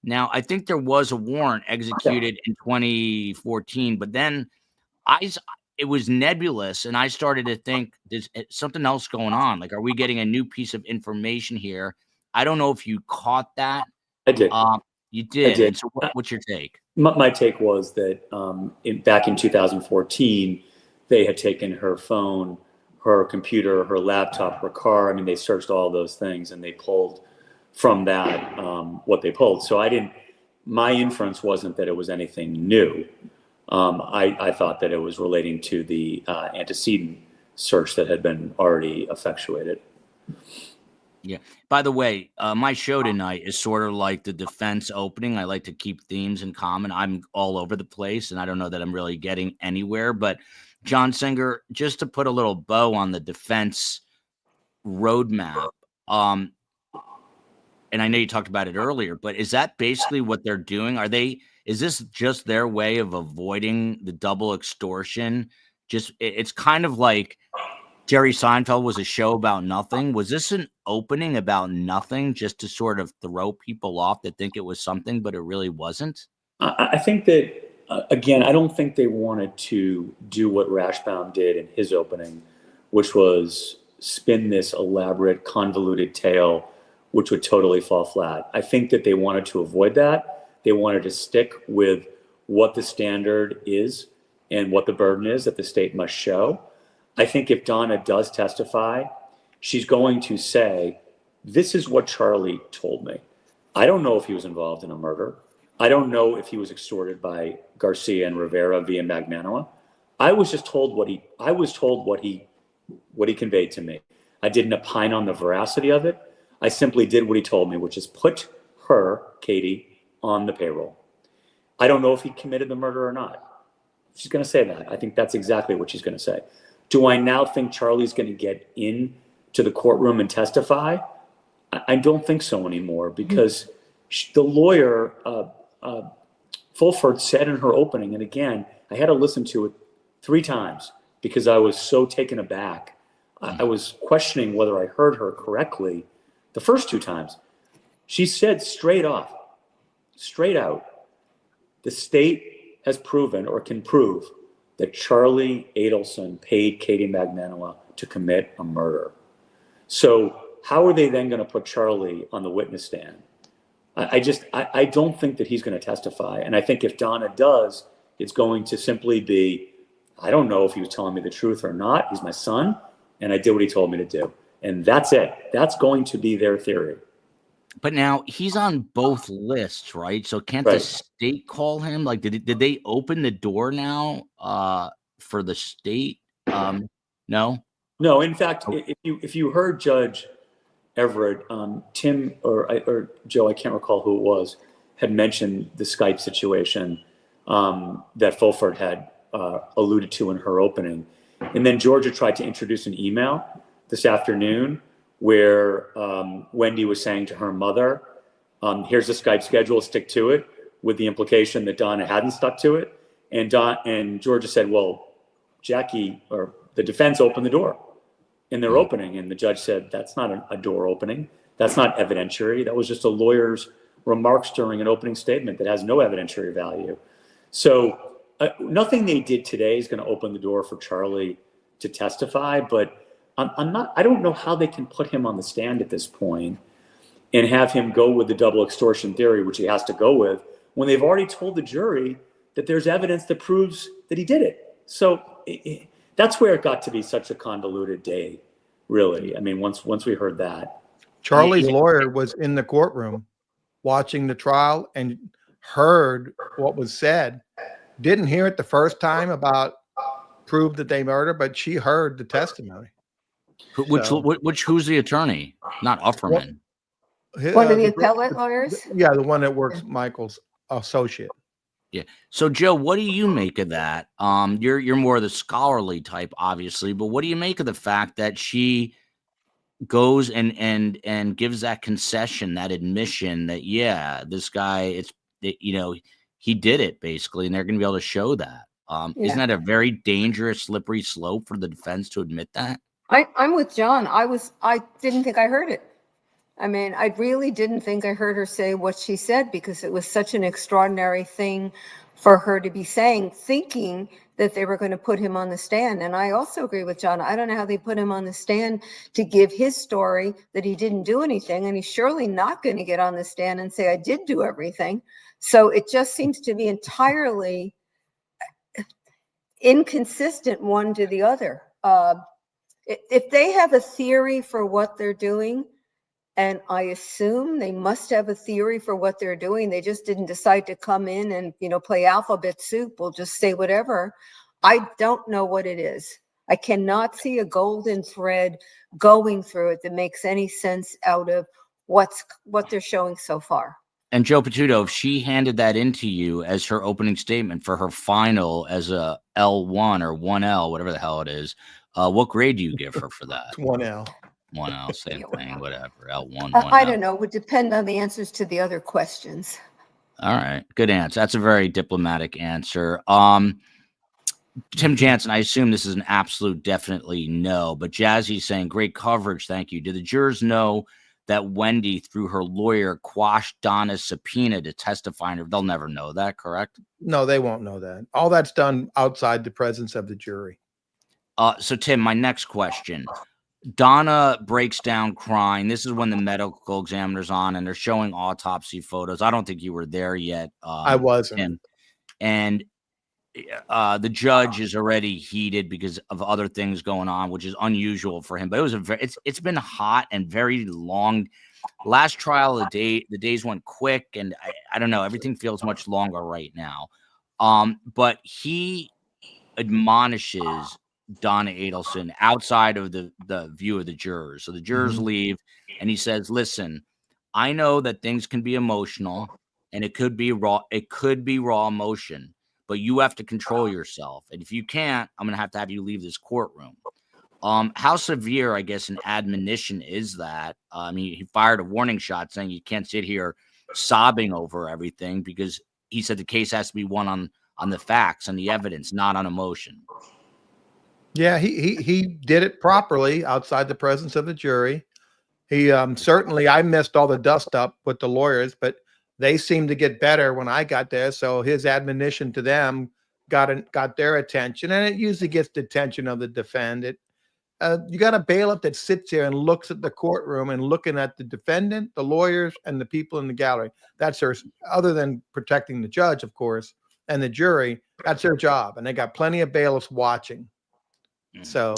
Now, I think there was a warrant executed in 2014, but then it was nebulous, and I started to think there's something else going on. Like, are we getting a new piece of information here? I don't know if you caught that. I did. You did. I did. And so what's your take? My take was that back in 2014, they had taken her phone, her computer, her laptop, her car. I mean, they searched all those things, and they pulled from that what they pulled. So my inference wasn't that it was anything new. I thought that it was relating to the antecedent search that had been already effectuated. Yeah. By the way, my show tonight is sort of like the defense opening. I like to keep themes in common. I'm all over the place, and I don't know that I'm really getting anywhere. But John Singer, just to put a little bow on the defense roadmap, and I know you talked about it earlier, but is that basically what they're doing? Is this just their way of avoiding the double extortion? It's kind of like Jerry Seinfeld was a show about nothing. Was this an opening about nothing just to sort of throw people off that think it was something, but it really wasn't? I think that, again, I don't think they wanted to do what Rashbaum did in his opening, which was spin this elaborate, convoluted tale, which would totally fall flat. I think that they wanted to avoid that. They wanted to stick with what the standard is and what the burden is that the state must show. I think if Donna does testify, she's going to say, this is what Charlie told me. I don't know if he was involved in a murder. I don't know if he was extorted by Garcia and Rivera via Magbanua. I was told what he conveyed to me. I didn't opine on the veracity of it. I simply did what he told me, which is put her, Katie, on the payroll. I don't know if he committed the murder or not. She's going to say that. I think that's exactly what she's going to say. Do I now think Charlie's going to get into the courtroom and testify? I don't think so anymore, because the lawyer, Fulford, said in her opening, and again, I had to listen to it 3 times because I was so taken aback. I was questioning whether I heard her correctly the first 2 times. She said straight out, the state has proven or can prove that Charlie Adelson paid Katie Magbanua to commit a murder. So how are they then going to put Charlie on the witness stand I don't think that he's going to testify. And I think if Donna does, it's going to simply be, I don't know if he was telling me the truth or not. He's my son, and I did what he told me to do. And that's it. That's going to be their theory. But now he's on both lists, right? So can't the Right. state call him? Like, did they open the door now for the state? No. No, in fact, if you heard Judge Everett, Tim or Joe, I can't recall who it was, had mentioned the Skype situation that Fulford had alluded to in her opening. And then Georgia tried to introduce an email this afternoon where Wendy was saying to her mother, here's the Skype schedule, stick to it, with the implication that Donna hadn't stuck to it. And Georgia said, well, Jackie, or the defense, opened the door in their opening. And the judge said, that's not a door opening. That's not evidentiary. That was just a lawyer's remarks during an opening statement that has no evidentiary value. So nothing they did today is going to open the door for Charlie to testify, but I don't know how they can put him on the stand at this point and have him go with the double extortion theory, which he has to go with, when they've already told the jury that there's evidence that proves that he did it. So that's where it got to be such a convoluted day, really. I mean, once we heard that. Charlie's lawyer was in the courtroom watching the trial and heard what was said. Didn't hear it the first time about prove that they murdered, but she heard the testimony. Who's the attorney? Not Ufferman. One of the appellate lawyers? Yeah, the one that works, Michael's associate. Yeah. So Joe, what do you make of that? You're more of the scholarly type, obviously, but what do you make of the fact that she goes and gives that concession, that admission that, yeah, this guy, he did it basically, and they're going to be able to show that. Isn't that a very dangerous, slippery slope for the defense to admit that? I'm with John. I didn't think I heard it. I mean, I really didn't think I heard her say what she said, because it was such an extraordinary thing for her to be saying, thinking that they were going to put him on the stand. And I also agree with John. I don't know how they put him on the stand to give his story that he didn't do anything. And he's surely not going to get on the stand and say, I did do everything. So it just seems to be entirely inconsistent one to the other. If they have a theory for what they're doing, and I assume they must have a theory for what they're doing, they just didn't decide to come in and, play alphabet soup. We'll just say whatever. I don't know what it is. I cannot see a golden thread going through it that makes any sense out of what they're showing so far. And Joe Patuto, if she handed that into you as her opening statement for her final as a L1 or 1L, whatever the hell it is, what grade do you give her for that? It's 1L. 1L, same thing, whatever. L1, 1L. I don't know. It would depend on the answers to the other questions. All right. Good answer. That's a very diplomatic answer. Tim Jansen, I assume this is an absolute definitely no, but Jazzy's saying great coverage. Thank you. Did the jurors know that Wendy, through her lawyer, quashed Donna's subpoena to testify? They'll never know that, correct? No, they won't know that. All that's done outside the presence of the jury. So Tim, my next question. Donna breaks down crying. This is when the medical examiner's on and they're showing autopsy photos. I don't think you were there yet. I wasn't. Tim. And the judge is already heated because of other things going on, which is unusual for him. But it was it's been hot and very long. Last trial, the days went quick, and I don't know. Everything feels much longer right now. But he admonishes Donna Adelson outside of the view of the jurors. So the jurors leave, and he says, listen, I know that things can be emotional and it could be raw emotion, but you have to control yourself. And if you can't, I'm going to have you leave this courtroom. How severe, I guess, an admonition is that? I mean, he fired a warning shot saying you can't sit here sobbing over everything, because he said the case has to be won on the facts and the evidence, not on emotion. Yeah, he did it properly outside the presence of the jury. He certainly, I missed all the dust up with the lawyers, but they seemed to get better when I got there. So his admonition to them got their attention, and it usually gets the attention of the defendant. you got a bailiff that sits there and looks at the courtroom and looking at the defendant, the lawyers, and the people in the gallery. That's their, other than protecting the judge, of course, and the jury, that's their job. And they got plenty of bailiffs watching. So.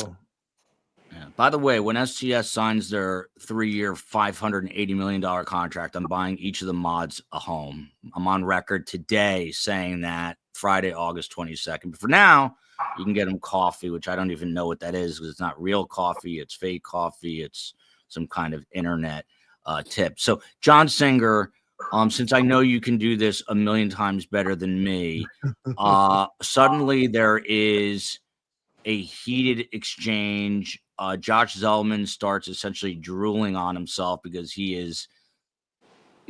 Yeah. By the way, when SCS signs their 3-year, $580 million contract, I'm buying each of the mods a home. I'm on record today saying that Friday, August 22nd. But for now, you can get them coffee, which I don't even know what that is because it's not real coffee. It's fake coffee. It's some kind of internet tip. So, John Singer, since I know you can do this a million times better than me, suddenly there is a heated exchange. Josh Zellman starts essentially drooling on himself because he is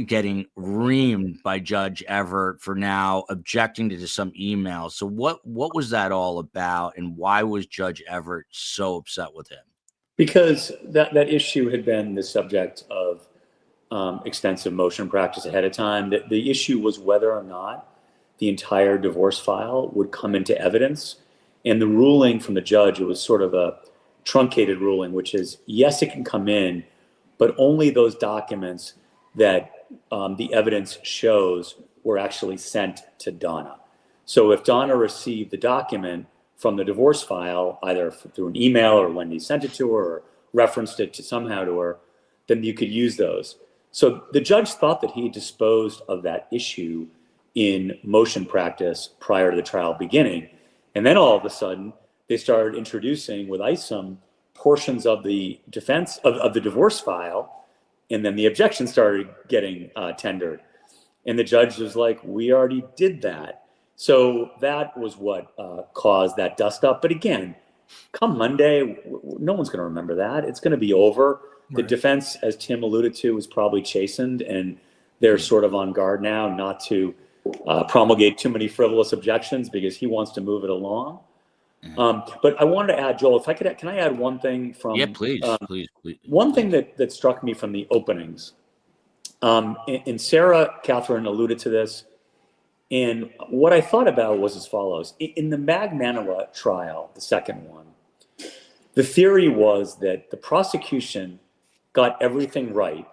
getting reamed by Judge Everett for now objecting to some emails. So what was that all about, and why was Judge Everett so upset with him? Because that issue had been the subject of extensive motion practice ahead of time. The issue was whether or not the entire divorce file would come into evidence. And the ruling from the judge, it was sort of a truncated ruling, which is, yes, it can come in, but only those documents that the evidence shows were actually sent to Donna. So if Donna received the document from the divorce file, either through an email or Wendy sent it to her or referenced it to somehow to her, then you could use those. So the judge thought that he had disposed of that issue in motion practice prior to the trial beginning. And then all of a sudden, they started introducing with Isom portions of the defense of the divorce file, and then the objection started getting tendered. And the judge was like, we already did that. So that was what caused that dust up. But again, come Monday, no one's going to remember that. It's going to be over. The defense, as Tim alluded to, was probably chastened, and they're sort of on guard now not to promulgate too many frivolous objections because he wants to move it along. But I wanted to add, Joel, if I could, can I add one thing from? Yeah, please. One thing that struck me from the openings, and Sarah Catherine alluded to this, and what I thought about was as follows. In the Magmanua trial, the second one, the theory was that the prosecution got everything right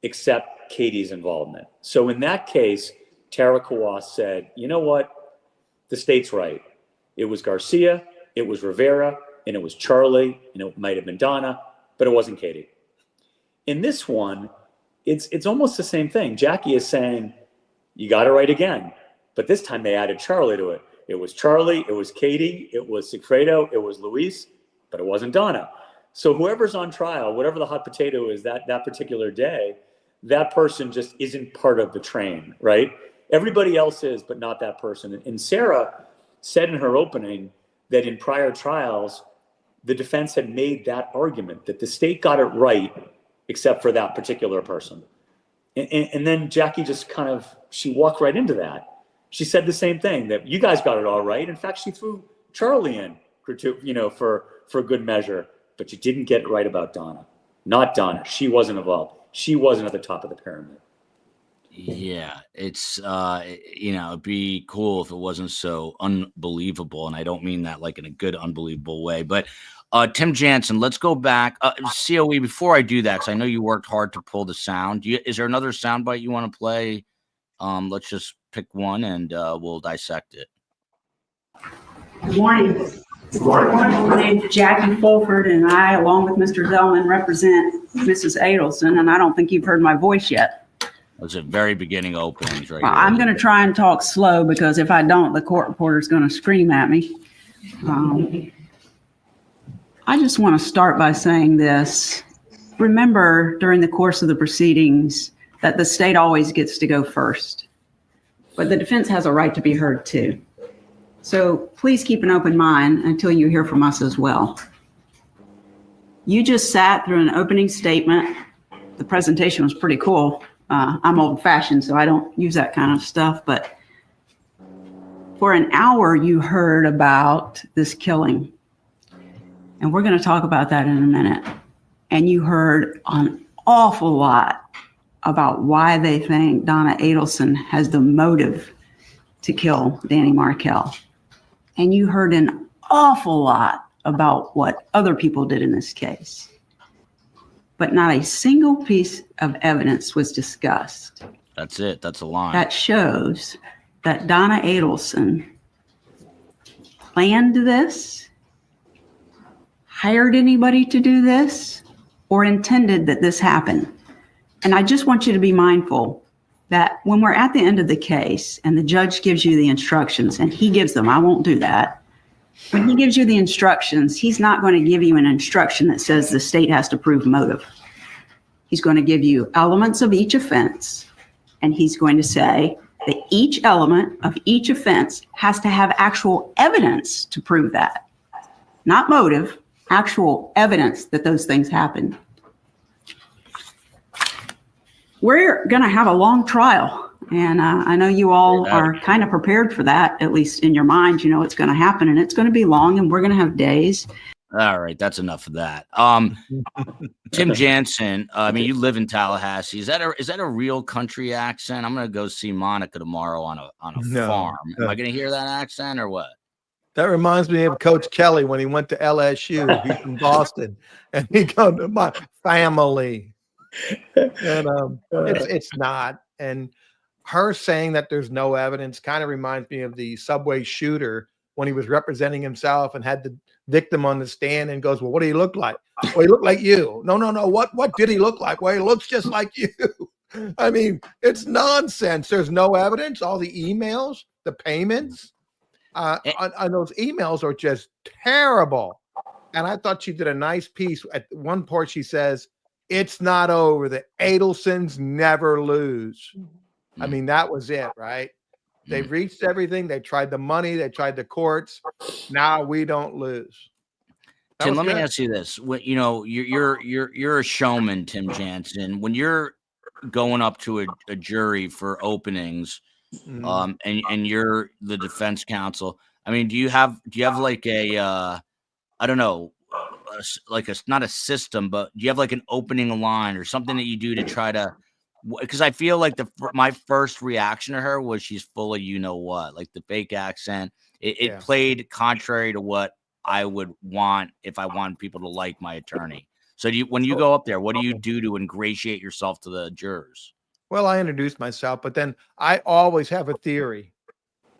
except Katie's involvement. So in that case, Tara Kawas said, you know what? The state's right. It was Garcia, it was Rivera, and it was Charlie, and it might have been Donna, but it wasn't Katie. In this one, it's almost the same thing. Jackie is saying, you got it right again. But this time they added Charlie to it. It was Charlie, it was Katie, it was Sigfredo, it was Luis, but it wasn't Donna. So whoever's on trial, whatever the hot potato is that particular day, that person just isn't part of the train, right? Everybody else is, but not that person. And Sarah said in her opening that in prior trials, the defense had made that argument that the state got it right, except for that particular person. And then Jackie just she walked right into that. She said the same thing, that you guys got it all right. In fact, she threw Charlie in, for good measure, but you didn't get it right about Donna. Not Donna. She wasn't involved. She wasn't at the top of the pyramid. Yeah, it's it'd be cool if it wasn't so unbelievable, and I don't mean that like in a good unbelievable way. But Tim Jansen, let's go back. COE, before I do that, because I know you worked hard to pull the sound. Is there another soundbite you want to play? Let's just pick one and we'll dissect it. Good morning. Good morning. My name is Jackie Fulford, and I, along with Mr. Zellman, represent Mrs. Adelson, and I don't think you've heard my voice yet. Those are very beginning openings right Well, here. I'm going to try and talk slow because if I don't, the court reporter's going to scream at me. I just want to start by saying this. Remember, during the course of the proceedings, that the state always gets to go first, but the defense has a right to be heard too. So please keep an open mind until you hear from us as well. You just sat through an opening statement. The presentation was pretty cool. I'm old-fashioned, so I don't use that kind of stuff, but for an hour you heard about this killing, and we're going to talk about that in a minute. And you heard an awful lot about why they think Donna Adelson has the motive to kill Danny Markell. And you heard an awful lot about what other people did in this case. But not a single piece of evidence was discussed. That's it. That's a line. That shows that Donna Adelson planned this, hired anybody to do this, or intended that this happen. And I just want you to be mindful that when we're at the end of the case and the judge gives you the instructions, and he gives them, I won't do that. When he gives you the instructions, he's not going to give you an instruction that says the state has to prove motive. He's going to give you elements of each offense, and he's going to say that each element of each offense has to have actual evidence to prove that. Not motive, actual evidence that those things happened. We're going to have a long trial, and I know you all are kind of prepared for that, at least in your mind. You know it's going to happen, and it's going to be long, and we're going to have days. All right, that's enough of that. Tim Jansen, I mean, you live in Tallahassee. Is that a real country accent? I'm going to go see Monica tomorrow on a farm. Am I going to hear that accent or what? That reminds me of Coach Kelly when he went to LSU. He's from Boston, and he goes to my family. And it's not. And her saying that there's no evidence kind of reminds me of the subway shooter when he was representing himself and had the victim on the stand and goes, well, what do he look like? Well, he looked like you. No. What did he look like? Well, he looks just like you. I mean, it's nonsense. There's no evidence. All the emails, the payments on those emails are just terrible. And I thought she did a nice piece. At one point, she says, it's not over. The Adelsons never lose. I mean, that was it, right? They've reached everything. They tried the money. They tried the courts. Now we don't lose. Tim, let me ask you this: you know, you're a showman, Tim Jansen. When you're going up to a jury for openings, and you're the defense counsel, I mean, do you have like a I don't know, like not a system, but do you have like an opening line or something that you do to try to? Because I feel like my first reaction to her was she's full of you know what, like the fake accent. It played contrary to what I would want if I want people to like my attorney. So when you go up there, what do you do to ingratiate yourself to the jurors? Well, I introduce myself, but then I always have a theory,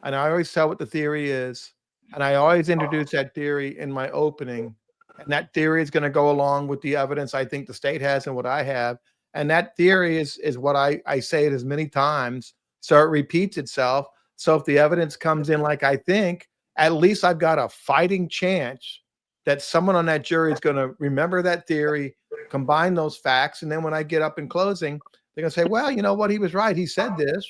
and I always tell what the theory is, and I always introduce that theory in my opening, and that theory is going to go along with the evidence I think the state has and what I have. And that theory is what I say it as many times, so it repeats itself. So if the evidence comes in like I think, at least I've got a fighting chance that someone on that jury is going to remember that theory, combine those facts, and then when I get up in closing, they're going to say, well, you know what, he was right. He said this,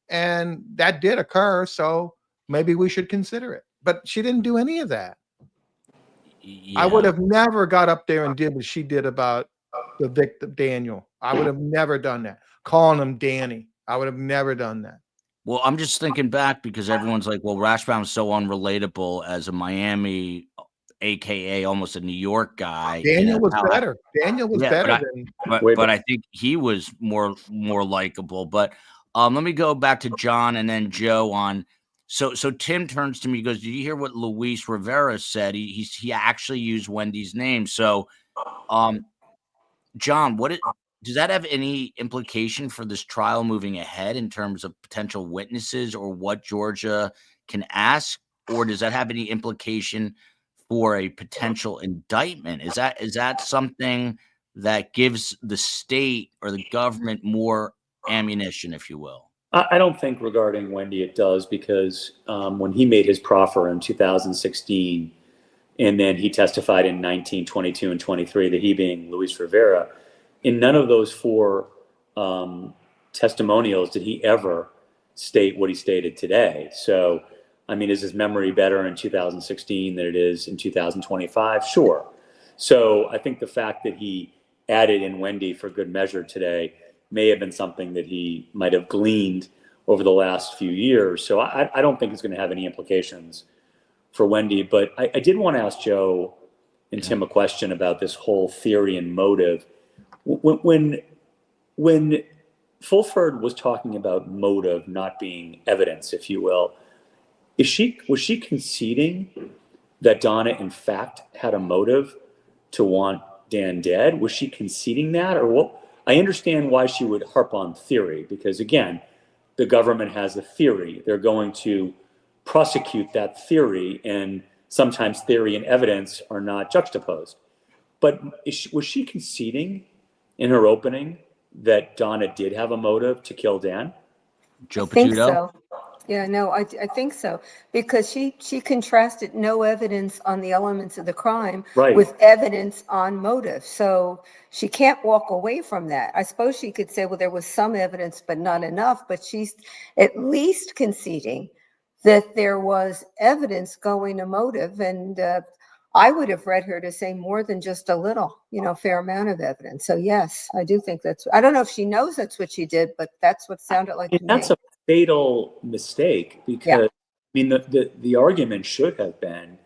and that did occur, so maybe we should consider it. But she didn't do any of that. Yeah. I would have never got up there and did what she did about the victim, Daniel. I would have never done that. Calling him Danny. I would have never done that. Well, I'm just thinking back because everyone's like, well, Rashbaum is so unrelatable as a Miami, AKA almost a New York guy. Daniel was better. Daniel was better but I think he was more likable. But let me go back to John and then Joe on. So Tim turns to me, he goes, did you hear what Luis Rivera said? He actually used Wendy's name. So John, does that have any implication for this trial moving ahead in terms of potential witnesses or what Georgia can ask? Or does that have any implication for a potential indictment? Is that something that gives the state or the government more ammunition, if you will? I don't think regarding Wendy it does, because when he made his proffer in 2016, and then he testified in 19, 22, and 23, that he being Luis Rivera, in none of those four testimonials did he ever state what he stated today. So, I mean, is his memory better in 2016 than it is in 2025? Sure. So I think the fact that he added in Wendy for good measure today may have been something that he might have gleaned over the last few years. So I don't think it's going to have any implications for Wendy. But I did want to ask Joe and Tim a question about this whole theory and motive. When Fulford was talking about motive not being evidence, if you will, was she conceding that Donna, in fact, had a motive to want Dan dead? Was she conceding that, or what? I understand why she would harp on theory, because again, the government has a theory. They're going to prosecute that theory, and sometimes theory and evidence are not juxtaposed. But was she conceding in her opening that Donna did have a motive to kill Dan? Joe I think Patuto? so. Yeah, no, I think so, because she contrasted no evidence on the elements of the crime Right. with evidence on motive. So she can't walk away from that. I suppose she could say, well, there was some evidence, but not enough. But she's at least conceding that there was evidence going to motive. And I would have read her to say more than just a little, fair amount of evidence. So yes, I do think I don't know if she knows that's what she did, but that's what sounded like to me. That's a fatal mistake, because the argument should have been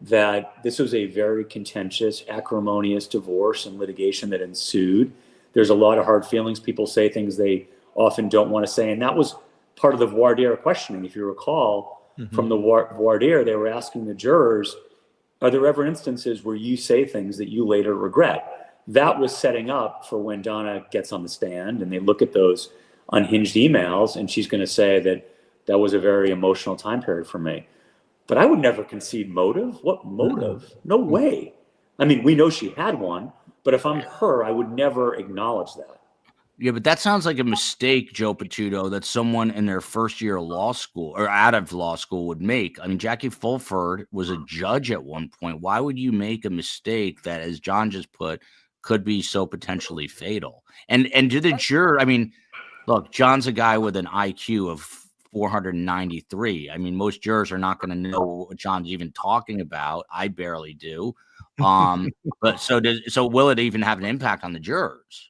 that this was a very contentious, acrimonious divorce and litigation that ensued. There's a lot of hard feelings. People say things they often don't want to say, and that was part of the voir dire questioning. If you recall, from the voir dire, they were asking the jurors, are there ever instances where you say things that you later regret? That was setting up for when Donna gets on the stand and they look at those unhinged emails, and she's going to say that was a very emotional time period for me. But I would never concede motive. What motive? No way. I mean, we know she had one, but if I'm her, I would never acknowledge that. Yeah, but that sounds like a mistake, Joe Patuto, that someone in their first year of law school or out of law school would make. I mean, Jackie Fulford was a judge at one point. Why would you make a mistake that, as John just put, could be so potentially fatal? And to the juror, I mean, look, John's a guy with an IQ of 493. I mean, most jurors are not going to know what John's even talking about. I barely do. But so will it even have an impact on the jurors?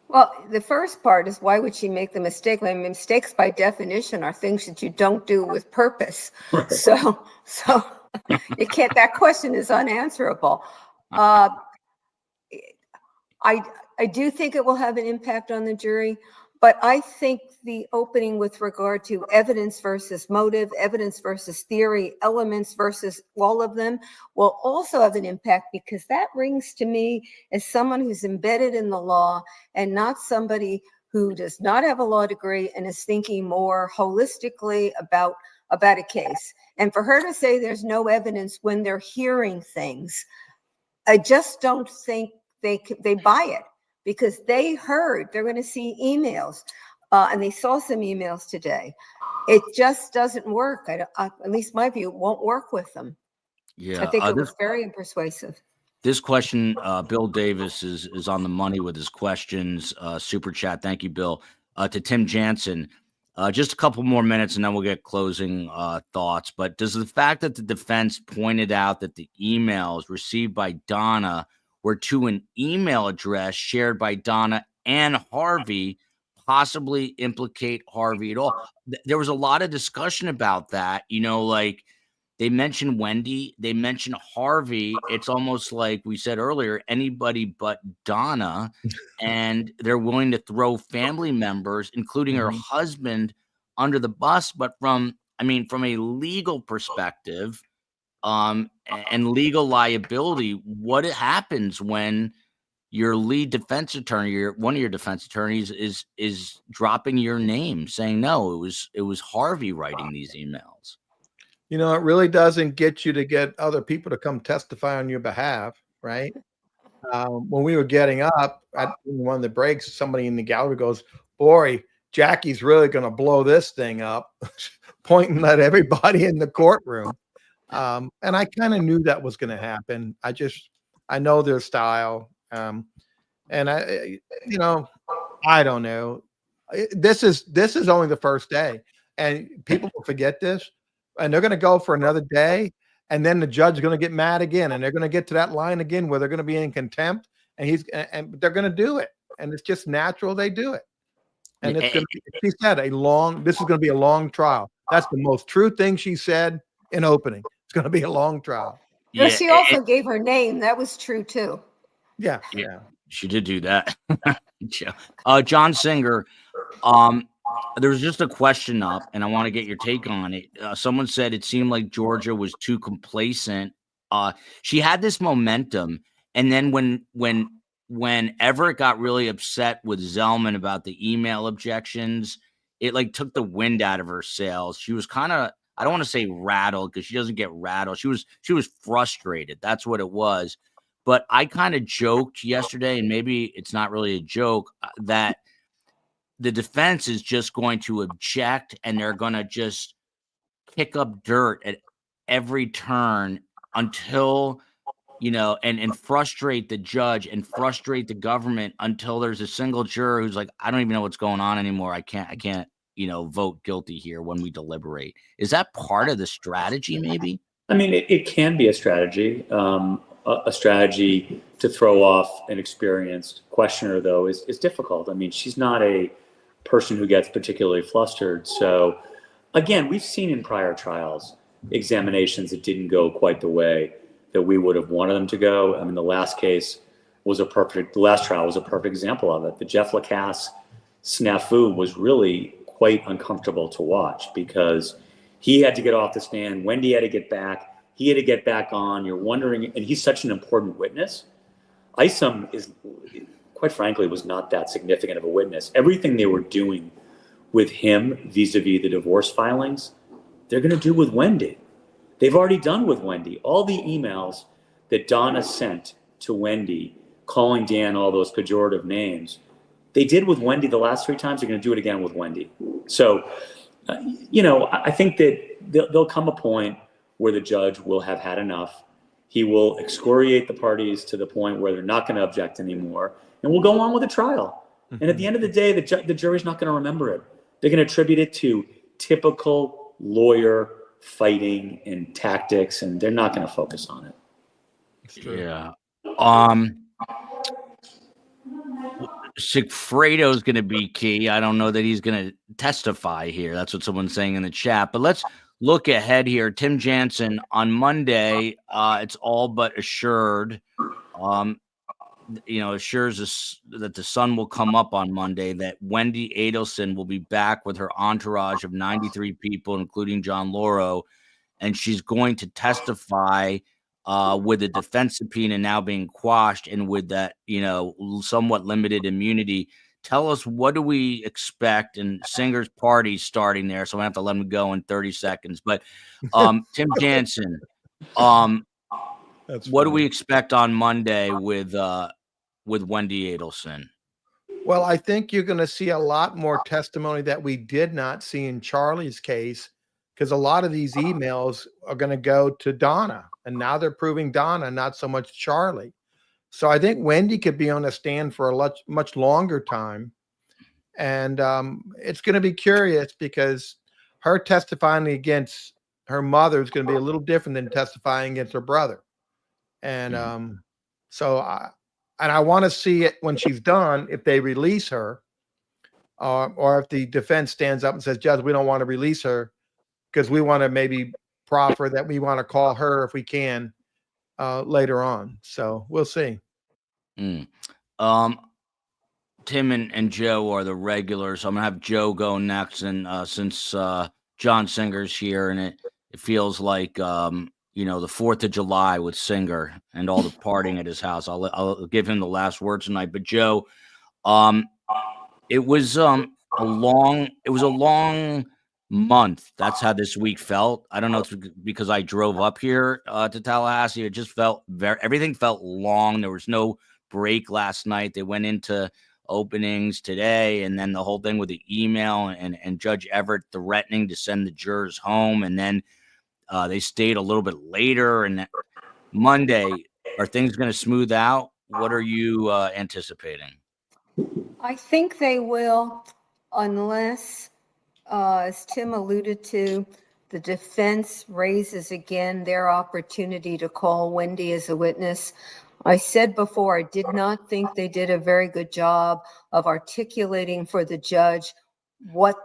Well, the first part is, why would she make the mistake? I mean, mistakes by definition are things that you don't do with purpose. Right. So you can't, that question is unanswerable. I do think it will have an impact on the jury, but I think the opening with regard to evidence versus motive, evidence versus theory, elements versus all of them will also have an impact, because that rings to me as someone who's embedded in the law and not somebody who does not have a law degree and is thinking more holistically about a case. And for her to say there's no evidence when they're hearing things, I just don't think they buy it, because they're going to see emails, and they saw some emails today. It just doesn't work. At least my view, it won't work with them. Yeah, I think it was very unpersuasive. This question, Bill Davis is on the money with his questions. Super chat. Thank you, Bill. To Tim Jansen, just a couple more minutes and then we'll get closing thoughts. But does the fact that the defense pointed out that the emails received by Donna were to an email address shared by Donna and Harvey possibly implicate Harvey at all? There was a lot of discussion about that. Like, they mentioned Wendy, they mentioned Harvey. It's almost like we said earlier, anybody but Donna, and they're willing to throw family members, including her husband, under the bus. But from a legal perspective, and legal liability, what happens when your lead defense attorney, one of your defense attorneys, is dropping your name, saying no, it was Harvey writing these emails? It really doesn't get you to get other people to come testify on your behalf, right? When we were getting up at one of the breaks, somebody in the gallery goes, "Boy, Jackie's really going to blow this thing up," pointing at everybody in the courtroom. And I kind of knew that was going to happen. I know their style. And I don't know. This is only the first day, and people will forget this, and they're going to go for another day, and then the judge is going to get mad again, and they're going to get to that line again where they're going to be in contempt, and they're going to do it, and it's just natural they do it, and it's going to be, she said, this is going to be a long trial. That's the most true thing she said in opening. It's going to be a long trial. Yeah, she also gave her name. That was true too. Yeah. She did do that. John Singer, there was just a question up, and I want to get your take on it. Someone said it seemed like Georgia was too complacent. She had this momentum, and then when Everett got really upset with Zellman about the email objections, it like took the wind out of her sails. She was kind of, I don't want to say rattled, because she doesn't get rattled. She was frustrated. That's what it was. But I kind of joked yesterday, and maybe it's not really a joke, that the defense is just going to object, and they're going to just kick up dirt at every turn until, and frustrate the judge and frustrate the government until there's a single juror who's like, I don't even know what's going on anymore. I can't, vote guilty here when we deliberate. Is that part of the strategy, maybe? I mean, it can be a strategy. A strategy to throw off an experienced questioner, though, is difficult. I mean, she's not a person who gets particularly flustered. So, again, we've seen in prior trials examinations that didn't go quite the way that we would have wanted them to go. I mean, the last trial was a perfect example of it. The Jeff Lacasse snafu was really quite uncomfortable to watch, because he had to get off the stand, Wendy had to get back, he had to get back on. You're wondering, and he's such an important witness. Isom is, quite frankly, was not that significant of a witness. Everything they were doing with him vis-a-vis the divorce filings, they're going to do with Wendy. They've already done with Wendy. All the emails that Donna sent to Wendy, calling Dan all those pejorative names, they did with Wendy the last 3 times. They're going to do it again with Wendy. So, I think that there'll come a point where the judge will have had enough. He will excoriate the parties to the point where they're not going to object anymore, and we'll go on with the trial. And at the end of the day, the jury's not going to remember it. They're going to attribute it to typical lawyer fighting and tactics, and they're not going to focus on it. Yeah. Sigfredo's going to be key. I don't know that he's going to testify here. That's what someone's saying in the chat. But let's look ahead here. Tim Jansen, on Monday, it's all but assured. Assures that the sun will come up on Monday, that Wendy Adelson will be back with her entourage of 93 people, including John Lauro, and she's going to testify with the defense subpoena now being quashed, and with that, somewhat limited immunity. Tell us, what do we expect? And Singer's party starting there, so I have to let him go in 30 seconds. But Tim Jansen, what do we expect on Monday with Wendy Adelson? Well, I think you're going to see a lot more testimony that we did not see in Charlie's case, because a lot of these emails are going to go to Donna, and now they're proving Donna, not so much Charlie. So I think Wendy could be on a stand for a much longer time. And it's going to be curious, because her testifying against her mother is going to be a little different than testifying against her brother. And I want to see it when she's done, if they release her, or if the defense stands up and says, Judge, we don't want to release her, because we want to maybe proffer that we want to call her if we can later on. So we'll see. Tim and Joe are the regulars. I'm gonna have Joe go next, and since John Singer's here, and it feels like the 4th of July with Singer and all the partying at his house, I'll give him the last word tonight. But Joe, it was a long month. That's how this week felt. I don't know if it's because I drove up here to Tallahassee. It just felt everything felt long. There was no break last night. They went into openings today, and then the whole thing with the email and Judge Everett threatening to send the jurors home, and then they stayed a little bit later. And Monday, are things going to smooth out? What are you anticipating? I think they will, unless, as Tim alluded to, the defense raises again their opportunity to call Wendy as a witness. I said before, I did not think they did a very good job of articulating for the judge what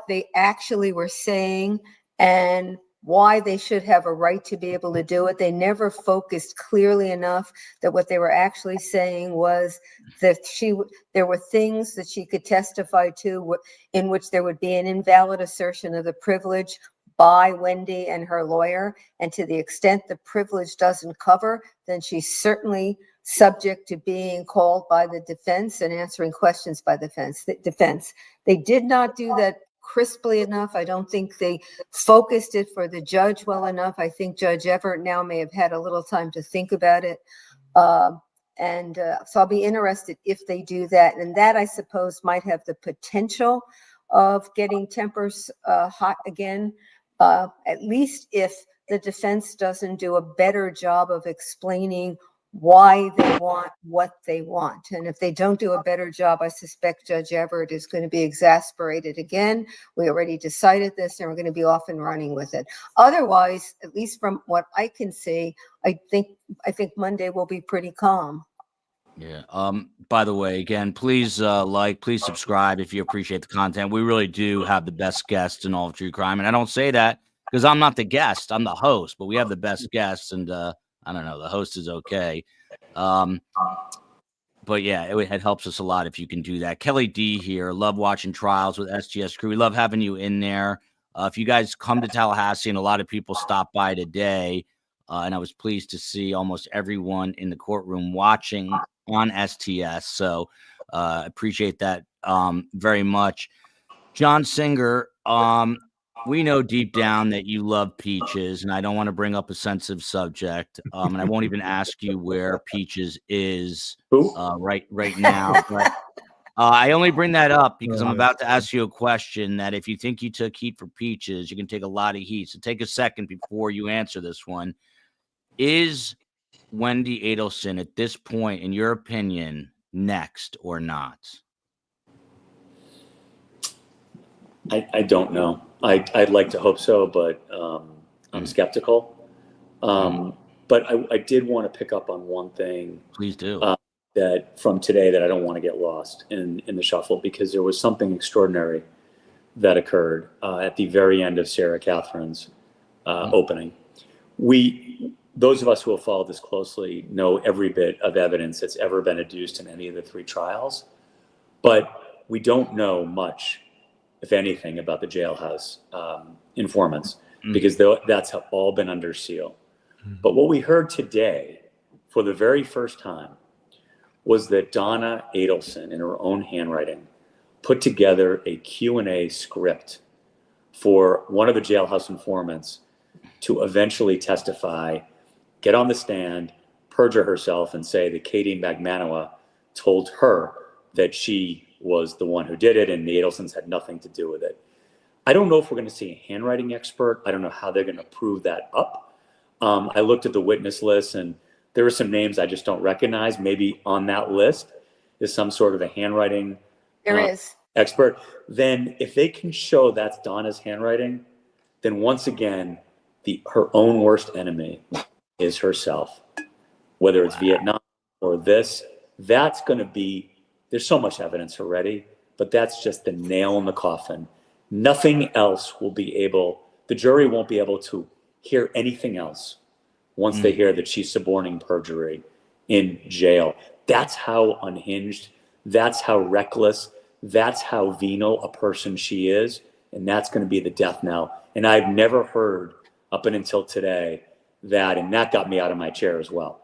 they actually were saying and why they should have a right to be able to do it. They never focused clearly enough that what they were actually saying was that there were things that she could testify to in which there would be an invalid assertion of the privilege by Wendy and her lawyer. And to the extent the privilege doesn't cover, then she's certainly subject to being called by the defense and answering questions by the defense. They did not do that crisply enough. I don't think they focused it for the judge well enough. I think Judge Everett now may have had a little time to think about it. So I'll be interested if they do that. And that, I suppose, might have the potential of getting tempers hot again, at least if the defense doesn't do a better job of explaining why they want what they want. And if they don't do a better job, I suspect Judge Everett is going to be exasperated again. We already decided this, and we're going to be off and running with it. Otherwise, at least from what I can see, I think Monday will be pretty calm. Yeah. By the way, again, please please subscribe if you appreciate the content. We really do have the best guests in all of true crime. And I don't say that because I'm not the guest, I'm the host, but we have the best guests, and I don't know, the host is okay. But yeah, it helps us a lot if you can do that. Kelly D here. Love watching trials with SGS crew. We love having you in there. If you guys come to Tallahassee, and a lot of people stopped by today, and I was pleased to see almost everyone in the courtroom watching on STS. So appreciate that very much. John Singer, we know deep down that you love Peaches, and I don't want to bring up a sensitive subject, and I won't even ask you where Peaches is right now. But I only bring that up because I'm about to ask you a question that if you think you took heat for Peaches, you can take a lot of heat. So take a second before you answer this one. Is Wendy Adelson at this point, in your opinion, next or not? I don't know. I'd like to hope so, but I'm skeptical. But I did want to pick up on one thing. Please do. That from today that I don't want to get lost in the shuffle, because there was something extraordinary that occurred at the very end of Sarah Catherine's opening. Those of us who have followed this closely know every bit of evidence that's ever been adduced in any of the 3 trials, but we don't know much, if anything, about the jailhouse informants, because that's all been under seal. But what we heard today for the very first time was that Donna Adelson, in her own handwriting, put together a Q&A script for one of the jailhouse informants to eventually testify, get on the stand, perjure herself, and say that Katie Magmanoa told her that she was the one who did it and the Adelsons had nothing to do with it. I don't know if we're going to see a handwriting expert. I don't know how they're going to prove that up. I looked at the witness list, and there are some names I just don't recognize. Maybe on that list is some sort of a handwriting expert. Then if they can show that's Donna's handwriting, then once again, her own worst enemy is herself. Whether it's Vietnam or this, that's going to be, there's so much evidence already, but that's just the nail in the coffin. Nothing else will be able, the jury won't be able to hear anything else once they hear that she's suborning perjury in jail. That's how unhinged, that's how reckless, that's how venal a person she is, and that's going to be the death knell. And I've never heard up until today that, and that got me out of my chair as well.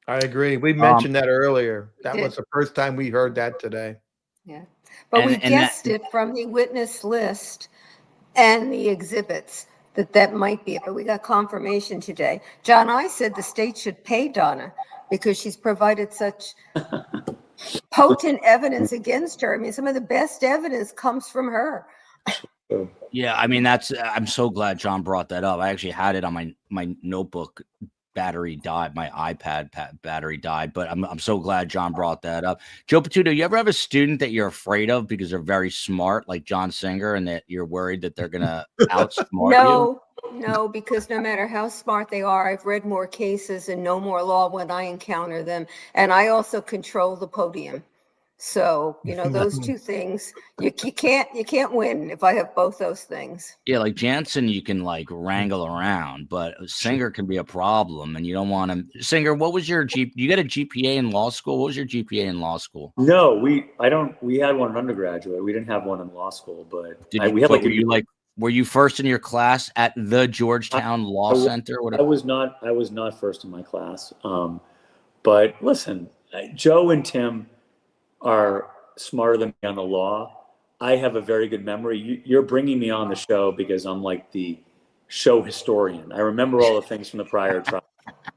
I agree. We mentioned that earlier. That was the first time we heard that today. Yeah, but we guessed it from the witness list and the exhibits that might be it, but we got confirmation today. John, I said the state should pay Donna because she's provided such potent evidence against her. I mean, some of the best evidence comes from her. Yeah, I mean, I'm so glad John brought that up. I actually had it on my notebook. Battery died. My iPad battery died, but I'm so glad John brought that up. Joe Patuto, you ever have a student that you're afraid of because they're very smart, like John Singer, and that you're worried that they're gonna outsmart you? No, because no matter how smart they are, I've read more cases and know more law when I encounter them, and I also control the podium. So, those two things, you can't win if I have both those things. Yeah, like Jansen, you can like wrangle around, but Singer can be a problem, and you don't want him. Singer, what was your you got a GPA in law school? What was your GPA in law school? No, we had one in undergraduate. We didn't have one in law school, but we had were you first in your class at the Georgetown Law Center? I was not first in my class. But listen, Joe and Tim are smarter than me on the law. I have a very good memory. You're bringing me on the show because I'm like the show historian. I remember all the things from the prior trial.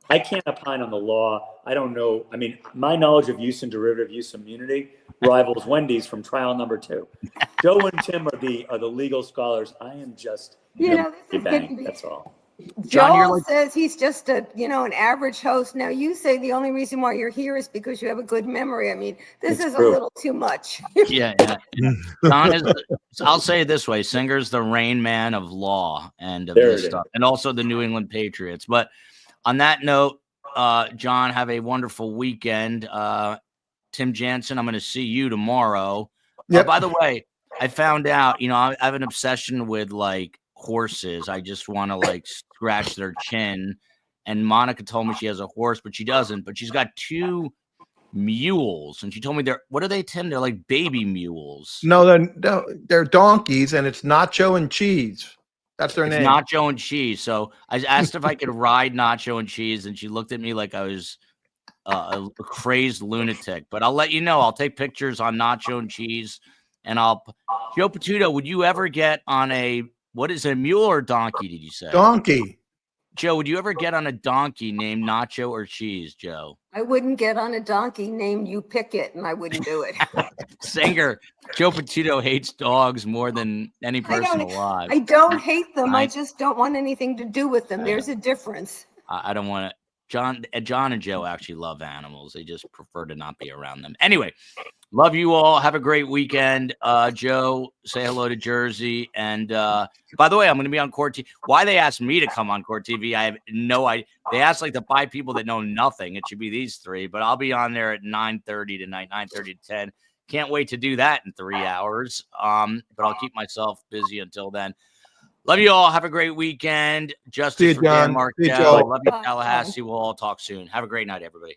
I can't opine on the law. I don't know. I mean, my knowledge of use and derivative use immunity rivals Wendy's from trial number 2. Joe and Tim are the legal scholars. I am just that's all. Joel says he's just an average host. Now you say the only reason why you're here is because you have a good memory. I mean, this is true. A little too much. Yeah. Don is. I'll say it this way: Singer's the Rain Man of law and of this stuff, and also the New England Patriots. But on that note, John, have a wonderful weekend. Tim Jansen, I'm going to see you tomorrow. Yep. By the way, I found out. I have an obsession with like horses. I just want to like scratch their chin. And Monica told me she has a horse, but she doesn't. But she's got 2 mules, and she told me what are they, Tim? They're like baby mules. No, they're donkeys, and it's Nacho and Cheese. That's their name. Nacho and Cheese. So I asked if I could ride Nacho and Cheese, and she looked at me like I was a crazed lunatic. But I'll let you know. I'll take pictures on Nacho and Cheese, and Joe Patuto, would you ever get on what is it, a mule or a donkey, did you say? Donkey. Joe, would you ever get on a donkey named Nacho or Cheese, Joe? I wouldn't get on a donkey named You Pick It, and I wouldn't do it. Singer, Joe Patuto hates dogs more than any person alive. I don't hate them. I just don't want anything to do with them. There's a difference. I don't want to. John and Joe actually love animals. They just prefer to not be around them. Anyway, love you all. Have a great weekend. Joe, say hello to Jersey. And by the way, I'm going to be on Court TV. Why they asked me to come on Court TV, I have no idea. They asked like the 5 people that know nothing. It should be these 3, but I'll be on there at 9:30 tonight, 9:30 to 10. Can't wait to do that in 3 hours. But I'll keep myself busy until then. Love you all. Have a great weekend. Justice for Dan Markell. Love you, Tallahassee. We'll all talk soon. Have a great night, everybody.